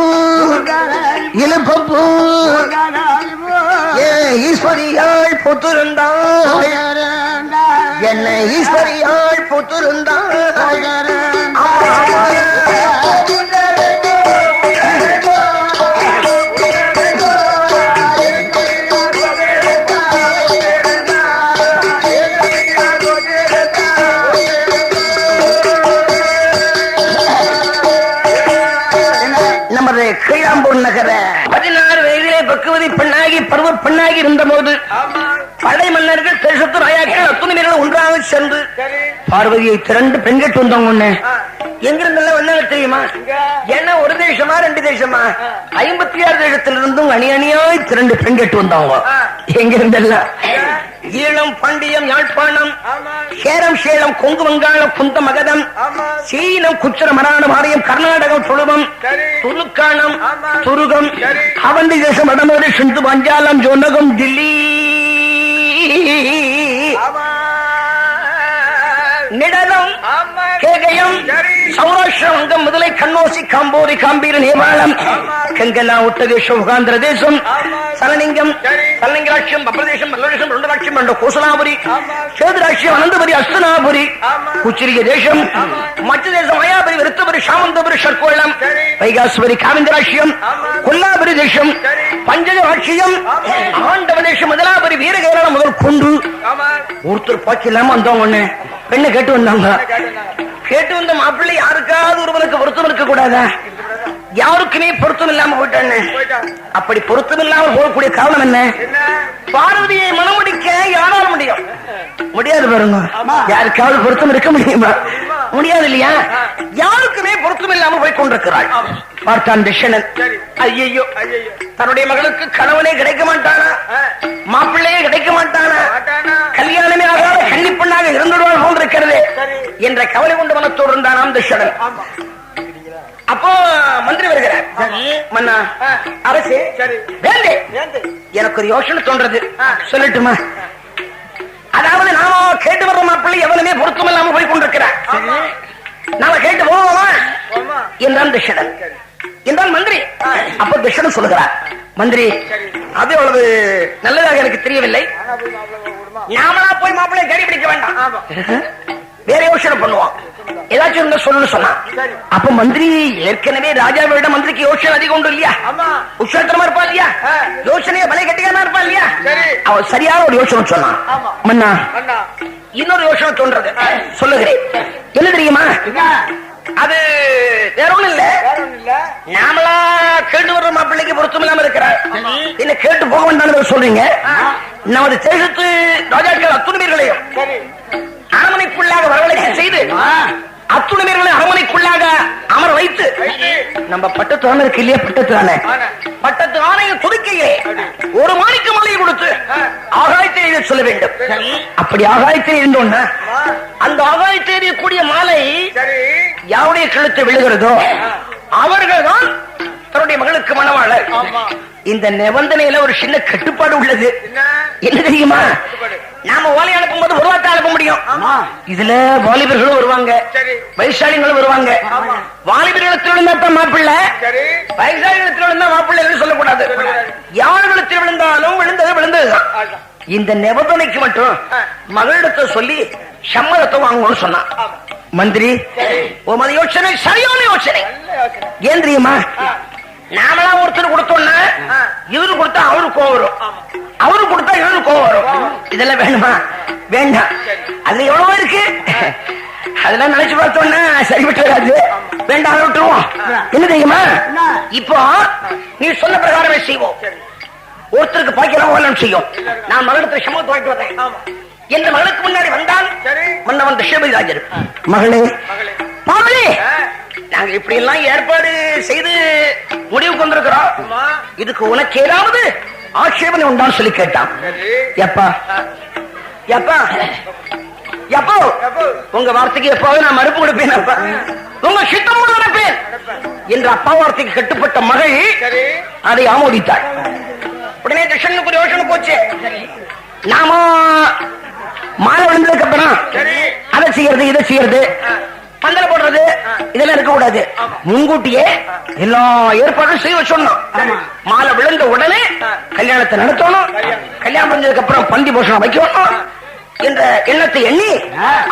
இழுப்பப்பு ஈஸ்வரியாள் புத்திருந்தாள் என்னை ஈஸ்வரியாள் புத்திருந்தாள் கீழாம்பூர் நகர 16 வயதிலே பக்குவதி பெண்ணாகி பருவ பெண்ணாகி இருந்த போது படை மன்னர்கள் தேசத்து ராயாக்கள் அத்துணைகள் ஒன்றாக சென்று பார்வதியை திரண்டு பெண் கேட்டு வந்தவங்க எங்கிருந்தெல்லாம் வந்தாங்க தெரியுமா? ஏன்னா ஒரு தேசமா 2 தேசமா 56 தேசத்திலிருந்தும் அணி அணியாய் திரண்டு பெண் கேட்டு வந்தவங்க. எங்கிருந்தெல்லாம் ஈழம், பாண்டியம், யாழ்ப்பாணம், சேரம், சேலம், கொங்கு, வங்காளம், குந்த, மகதம், சீனம், குச்சர, மராண, மாரியம், கர்நாடகம், துளுவம், துலுக்கானம், துருகம், அவந்தி தேசம், வடமோடு, சிந்து, பஞ்சாலம், ஜோனகம், தில்லி, நிடலம், கேகயம், சௌராஷ்டிர வங்கம், முதலை, கண்ணோசி, காம்போரி, காம்பீர, நேபாளம், கங்கலா, உத்தரதேசம், உகாந்திர தேசம், சலலிங்கம், சலலிங்கராட்சியம், பப்ரதேசம், மல்லராட்சியம், ரெண்டராட்சியம், ரெண்டு கோசலாபுரி, சேதுராட்சியம், அனந்தபுரி, அஸ்தனாபுரி, குச்சிரிய தேசம், மத்திய தேசம், மாயாபுரி, விருத்தபுரி, சாமந்தபுரி, ஷர்கோளம், வைகாசுபரி, காவிந்தராட்சியம், கொல்லாபுரி தேசம், பஞ்சகராட்சியம், ஆண்டவ தேசம், முதலாபுரி, வீரகேரளம் முதல் கொண்டு ஒருத்தர் பாக்கி இல்லாம வந்தவங்க பெண்ணை கேட்டு வந்தாங்க. கேட்டு வந்த மாப்பிள்ளை யாருக்காவது ஒருவனுக்கு பொருத்தம் இருக்க கூடாதா? யாருக்குமே பொருத்தம் இல்லாம போயிட்டான்னு. அப்படி பொருத்தம் இல்லாமல் போகக்கூடிய காரணம் என்ன? பார்வதியை மனமுடிக்க யாரால முடியும்? முடியாது பாருங்க. யாருக்காவது பொருத்தம் இருக்க முடியுமா? முடியாது இல்லையா? யாருக்குமே பொருத்தம் இல்லாமல் போய் கொண்டிருக்கிறாள். பார்த்தான் தட்சணன். ஐயோ, தன்னுடைய மகளுக்கு கணவனே கிடைக்க மாட்டானா? மாப்பிள்ளையே கிடைக்க மாட்டானா? கல்யாணமே ஆகாத கன்னிப்பெண்ணாக இருந்துடுவாள் போன்றிருக்கிறது என்ற கவலை கொண்டு மனத்தோடு இருந்தானாம் தட்சணன். அப்போ மந்திரி வருகிறார். மன்னா, அரசே, எனக்கு ஒரு யோசனை தோன்றது, சொல்லட்டுமா? அதாவது நாம கேட்டு வர்ற மாப்பிள்ளை எவனுமே பொருத்தம் இல்லாம போய் கொண்டிருக்கிறார். நாம கேட்டு போவோமா என்றான் தட்சணன். என்றான் மந்திரி. அப்போ தட்சணன் சொல்லுகிறார், மந்திரி, அது அவ்வளவு நல்லதாக எனக்கு தெரியவில்லை. நாமளா போய் மாப்பிள்ளை தேடி பிடிக்க வேண்டாம், வேற யோசனை பண்ணுவோம். ஏதாச்சும் சொல்லு சொன்னா. அப்ப மந்திரி ஏற்கனவே ராஜாவிட மந்திரிக்கு யோசனை அதிகம் உண்டு இல்லையா? உஷாத்திரமா இருப்பா இல்லையா? யோசனைய பலை கட்டிக்காம இருப்பா இல்லையா? அவன் சரியான ஒரு யோசனை சொன்னான். மன்னா, இன்னொரு யோசனை தோன்றது, சொல்லுகிறேன். என்ன தெரியுமா? அது வேற ஒண்ணும் இல்ல. நாமளா கேட்டு வர்ற மாப்பிள்ளைக்கு பொருத்தம் இல்லாம இருக்கிறார், என்ன கேட்டு போக வேண்டாம் சொல்றீங்க. நமது தேசத்து ராஜாக்கள் அத்துணையர்களையும் அரமனைக்குள்ளாக வரவழைக்க செய்து அத்துணையர்களை அரமனைக்குள்ளாக அமர வைத்து நம்ம பட்டத்து ஆணை இருக்கு இல்லையா? பட்டத்து ஆணையை துடுக்கையே ஒரு மாணிக்க மலையை கொடுத்து ஆகாயத்தை எழுத சொல்ல வேண்டும். அப்படி ஆகாயத்தை இருந்தோன்னா அந்த ஆகாயத்தை எறியக்கூடிய மாலை யாருடைய கழுத்தை விழுகிறதோ அவர்கள் தான் தன்னுடைய மகளுக்கு மணவாளர். இந்த நிபந்தனையில ஒரு சின்ன கட்டுப்பாடு உள்ளது. என்ன தெரியுமா? நாம ஓலை அனுப்பும் போது ஒரு வார்த்தை அனுப்ப முடியும். இதுல வாலிபர்களும் வருவாங்க, வயசாளிகளும் வருவாங்க. வாலிபர்களிடத்தில் விழுந்தா மாப்பிள்ளை, வயசாளிகளத்தில் விழுந்தா மாப்பிள்ளை என்று சொல்லக்கூடாது. யார்களிடத்தில் விழுந்தாலும் விழுந்தது விழுந்ததுதான். இந்த நிபந்தனைக்கு மட்டும் மகளிடத்தை சொல்லி சம்மதத்தை வாங்கணும்னு சொன்னான் மந்திரி. உமது யோசனை சரியான யோசனை. ஏன் தெரியுமா? நாமளா ஒருத்தர் கொடுத்தோம்னா இவரு கொடுத்தா அவரு கோவம் வரும், அவரு கொடுத்தா இவரு கோவம் வரும். இதெல்லாம் வேணுமா? வேண்டாம். அதுல எவ்வளவு இருக்கு, அதெல்லாம் நினைச்சு பார்த்தோம்னா சரிபட்டு வராது. வேண்டாம், விட்டுருவோம். என்ன தெரியுமா? இப்போ நீ சொன்ன பிரகாரமே செய்வோம். ஒருத்தருக்கு பாய்க்கலாம் செய்யும். நான் மகளிடத்தில் சமத்து வாங்கிட்டு வரேன். என்ற மகளுக்கு முன்னாடி வந்தான் மன்னவன் ரிஷபராஜர். மகளே மகளே, நாங்க இப்படி எல்லாம் ஏற்பாடு செய்து முடிவுக்கு வந்திருக்கிறோம். இதுக்கு உனக்கு ஏதாவது ஆட்சேபனை உண்டான்னு சொல்லி கேட்டான். எப்பா எப்பா எப்போ உங்க வார்த்தைக்கு எப்பாவது நான் மறுப்பு கொடுப்பேன். அப்பா உங்க சித்தம் நடப்பேன் என்ற அப்பா வார்த்தைக்கு கட்டுப்பட்ட மகள் அதை ஆமோதித்தாள். உடனே கிருஷ்ணனுக்கு யோசனை போச்சு. நாம மாலை விழுந்ததுக்கு அப்புறம் அதை செய்யறது இதை செய்யறது பந்தல போடுறது இதெல்லாம் இருக்க கூடாது. முன்கூட்டியே எல்லா ஏற்பாடும் செய்ய வச்சோம். மாலை விழுந்த உடனே கல்யாணத்தை நடத்தணும். கல்யாணம் பண்ணதுக்கு அப்புறம் பந்தி போஷணம் வைக்கணும் என்ற எண்ணத்தை எண்ணி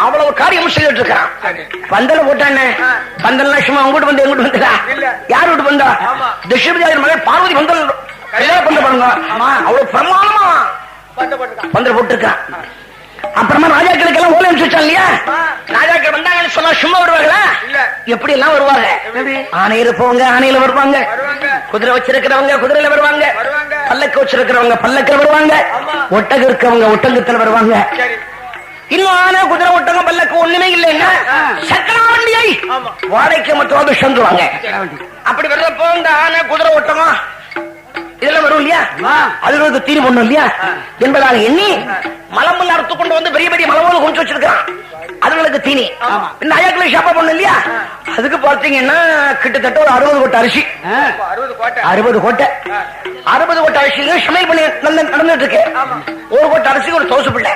அவ்வளவு காரியம் செய்துட்டு இருக்கான். பந்தல போட்டானே, பந்தல் லட்சுமா உங்ககிட்ட வந்து எங்கிட்ட வந்தா யார் வீட்டு வந்தா? தசரதர் மகள் பார்வதி பந்தல் கல்யாணம் பண்ண பாருங்க. அவ்வளவு பிரமாணமா பந்தல் போட்டிருக்கான். அப்புறமா ராஜாக்களுக்கு எல்லாம் ஓலை அனுப்பிச்சான் இல்லையா? ராஜாக்கள் வந்தாங்கன்னு சொன்னா சும்மா வருவாங்களா? எப்படி எல்லாம் வருவாங்க. ஆணையில போவாங்க, ஆணையில வருவாங்க. குதிரை வச்சிருக்கிறவங்க குதிரையில வருவாங்க. பல்லக்கு வச்சிருக்கிறவங்க பல்லக்கில் வருவாங்க. ஒட்டகம் இருக்கவங்க ஒட்டகத்துல வருவாங்க. இன்னும் ஆனை குதிரை ஒட்டகம் பல்லக்கு ஒண்ணுமே இல்லைன்னா சக்கரா வண்டியை வாடகைக்கு மட்டும் சொல்லுவாங்க. அப்படி வர்றப்போ இந்த ஆனை குதிரை ஒட்டகம் இதெல்லாம் வரும் இல்லையா? அது தீனி பண்ணும் இல்லையா என்பதாக எண்ணி மலமுள்ள அறுத்து கொண்டு வந்து பெரிய பெரிய மலமோடு கொஞ்சம் வச்சிருக்கான். அதுகளுக்கு தீனி இந்த அயாக்களை ஷாப்பா பண்ணும் இல்லையா? அதுக்கு பார்த்தீங்கன்னா கிட்டத்தட்ட ஒரு 60 கோட்டை அரிசி, 60 கோட்டை அரிசியில சமையல் பண்ணி நடந்துட்டு இருக்கு. ஒரு கோட்டை அரிசிக்கு ஒரு தோசை பிள்ளை,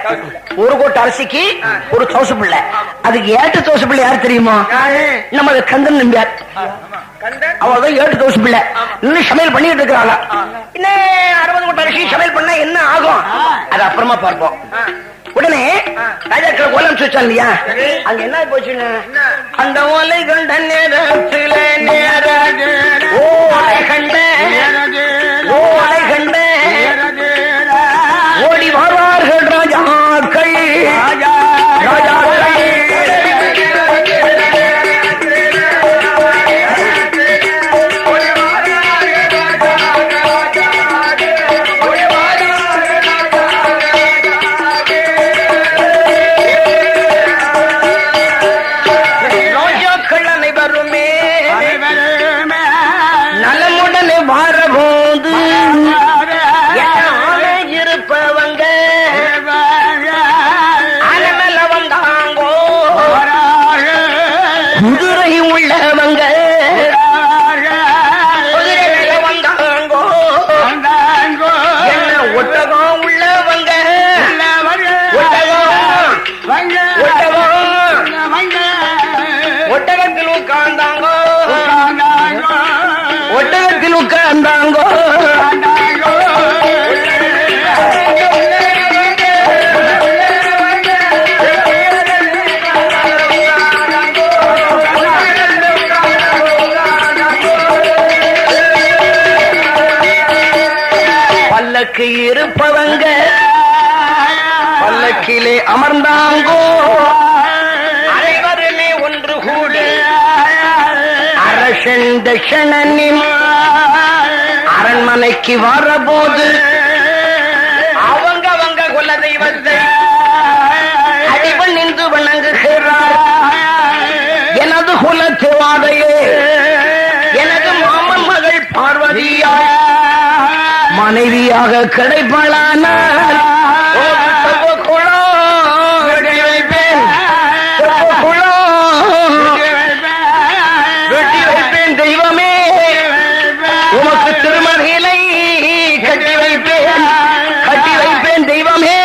ஒரு கோட்டை அரிசிக்கு ஒரு தோசை பிள்ளை. அதுக்கு ஏட்டு தோசை பிள்ளை யாரு தெரியுமா? நம்ம கந்தன் நம்பியார். அவதான் ஏட்டு தோசை பிள்ளை இன்னும் சமையல் பண்ணிட்டு இருக்கிறாங்க. இன்னும் 60 கோட்டை அரிசி சமையல் பண்ணா என்ன ஆகும் அது அப்புறமா பார்ப்போம். உடனே ராஜாக்கள் ஓலை அனுப்பிச்சு இல்லையா? அங்க என்ன போச்சுன்னு அந்த ஓலை கண்ட நேரத்தில் ஓலை கண்ட ஓடி வருவார்கள் ராஜாக்கள். இருப்பவங்க பல்லக்கிலே அமர்ந்தாங்கோ. அனைவருமே ஒன்று கூடி அரசன் தட்சணனின் அரண்மனைக்கு வரபோது அவங்க குல தெய்வத்தை அடிவன் நின்று வணங்குகிறார். எனது குலத்துவாதையே, எனது மாமன் மகள் பார்வதியா மனைவியாக கிடைப்பாளானால் வெட்டி வைப்பேன் தெய்வமே, உமக்கு திருமணிகளை கட்டி வைப்பேன் தெய்வமே.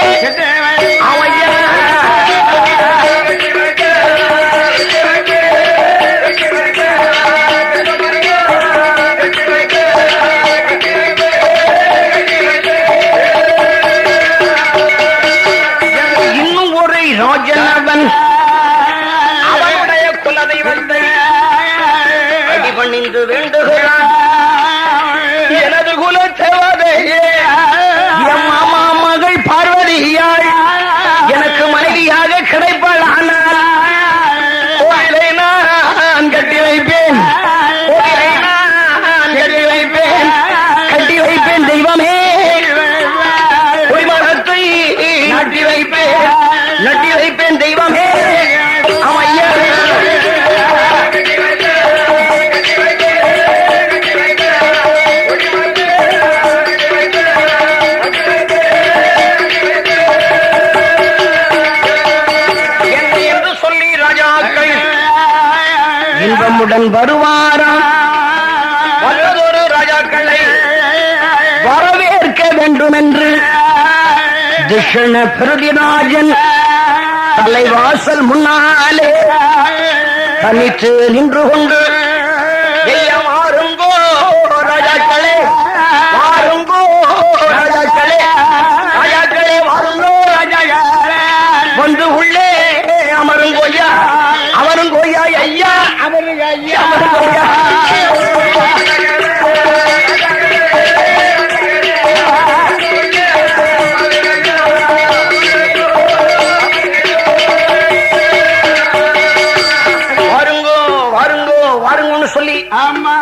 செல்வமுடன் வருவாராம். வல்லதொரு ராஜாக்களை வரவேற்க வேண்டும் என்று திஷண பிரதிராஜன் தலைவாசல் முன்னாலே தனித்து நின்று கொண்டு வாருங்கோ ராஜாக்களே, வாருங்கோ ராஜாக்களே, ராஜாக்களே வாருங்கோ ராஜாக்களே, வந்து உள்ளே அமருங்கோயா, அமருங்கோயா ஐயா, அமருங்க ஐயா, அமருங்கோயா. சொல்லி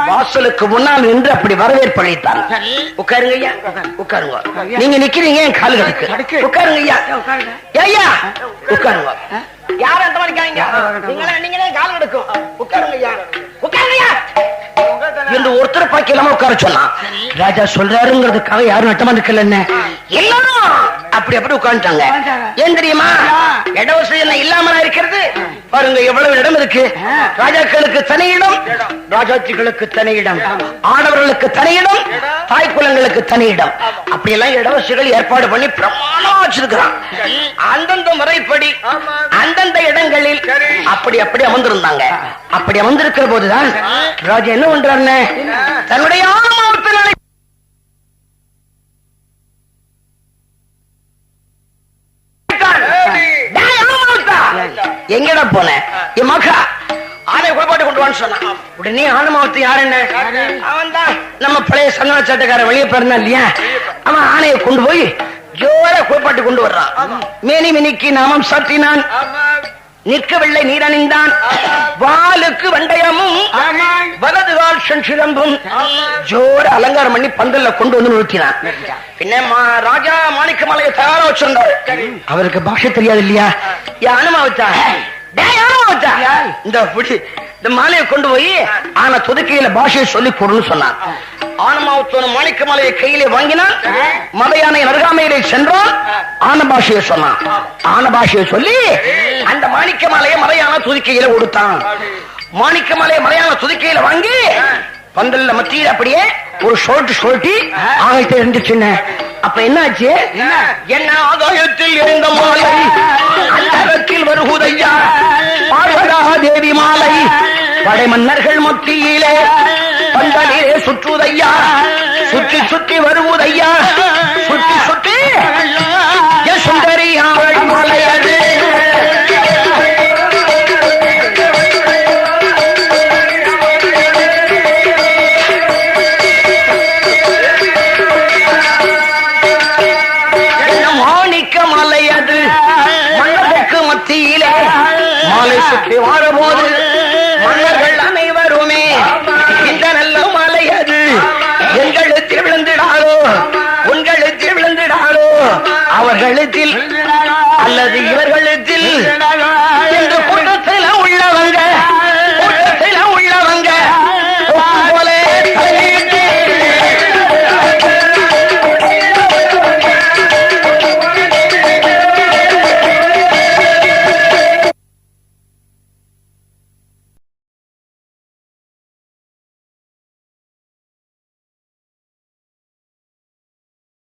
வாசலுக்கு முன்னால் நின்று அப்படி வரவேற்பு அளித்தார். உட்காருங்க ஐயா, உட்காருங்க. நீங்க நிக்கிறீங்க என் கால்களுக்கு. உட்காருங்க ஐயா, ஐயா உட்காருங்க. யாரும் அந்த மாதிரி நீங்களே கால் எடுக்கும். உட்காருங்க ஐயா, உட்காருங்க ஐயா என்று ஒருத்தர் பாக்கி இல்லாம உட்கார சொன்னான். ராஜா சொல்றாருங்கிறதுக்காக யாரும் நட்டமா இருக்கல, என்ன எல்லாரும் அப்படி அப்படி உட்காந்துட்டாங்க. ஏன் தெரியுமா? இட வசதி என்ன இல்லாம இருக்கிறது பாருங்க. எவ்வளவு இடம் இருக்கு. ராஜாக்களுக்கு தனி இடம், ராஜாட்சிகளுக்கு தனி இடம், ஆடவர்களுக்கு தனி இடம், தாய் குலங்களுக்கு தனி இடம். அப்படி எல்லாம் இடவசதிகள் ஏற்பாடு பண்ணி பிரமாணம் வச்சிருக்கிறான். அந்தந்த முறைப்படி அந்தந்த இடங்களில் அப்படி அப்படி அமர்ந்திருந்தாங்க. அப்படி அமர்ந்திருக்கிற போதுதான் ராஜா என்ன பண்றாருன்னு தன்னுடைய ஆமாவத்தினாலே எங்கடா போன என் மகா ஆனை குழப்பாட்டு கொண்டு வான்னு சொன்னான். உடனே ஆனமாவத்து யாரு என்ன? அவன் தான் நம்ம பழைய சந்தன சட்டக்கார வெளியே பிறந்தா இல்லையா, அவன் ஆனையை கொண்டு போய் ஜோர குழப்பாட்டு கொண்டு வர்றான். மேனி மினிக்கு நாமம் சாத்தினான், நிற்கவில்லை நீரணிந்தான், வாளுக்கு வண்டயமும் வலது கால் செஞ்சிலம்பும் ஜோர அலங்காரம் பண்ணி பந்தல்ல கொண்டு வந்து நிறுத்தினான். பின்ன ராஜா மாணிக்க மாலையை தயாரா வச்சிருந்தார். அவருக்கு பாஷை தெரியாது இல்லையா, அனுமாவச்சா இந்த மாலையை கொண்டு போய் ஆனா துதுக்கையில பாஷையை சொல்லி கொடுன்னு சொன்னான். ஆனமாவத்தோன மாணிக்க மாலையை கையிலே வாங்கினான். மத யானை அருகாமையிலே சென்றான். ஆன பாஷையை சொன்னான். ஆன பாஷையை சொல்லி அந்த மாணிக்க மாலையை மலையான துதுக்கையில கொடுத்தான். மாணிக்க மாலையை மலையான துதுக்கையில வாங்கி பந்தல்ல மத்தியில் அப்படியே ஒரு சொல்லிட்டு ஆகாயத்தை இருந்துச்சுன்னு. அப்ப என்னாச்சு? என்ன ஆகாயத்தில் இருந்த மாலை அந்தரத்தில் வருகுதையா, பார்வதா தேவி மாலை படை மன்னர்கள் மத்தியிலே பந்தலிலே சுற்றுதையா, சுற்றி சுற்றி வருவதையா, சுற்றி சுற்றி சுந்தரி அவள் மலையது. மாலை சுற்றி வாரபோது மன்னர்கள் அனைவருமே இந்த நல்ல மாலை அது எங்களுக்கு விழுந்திடாதோ, உங்களுக்கு விழுந்திடாதோ, அவர்களுக்கு அல்லது இவர்களுக்கு என்று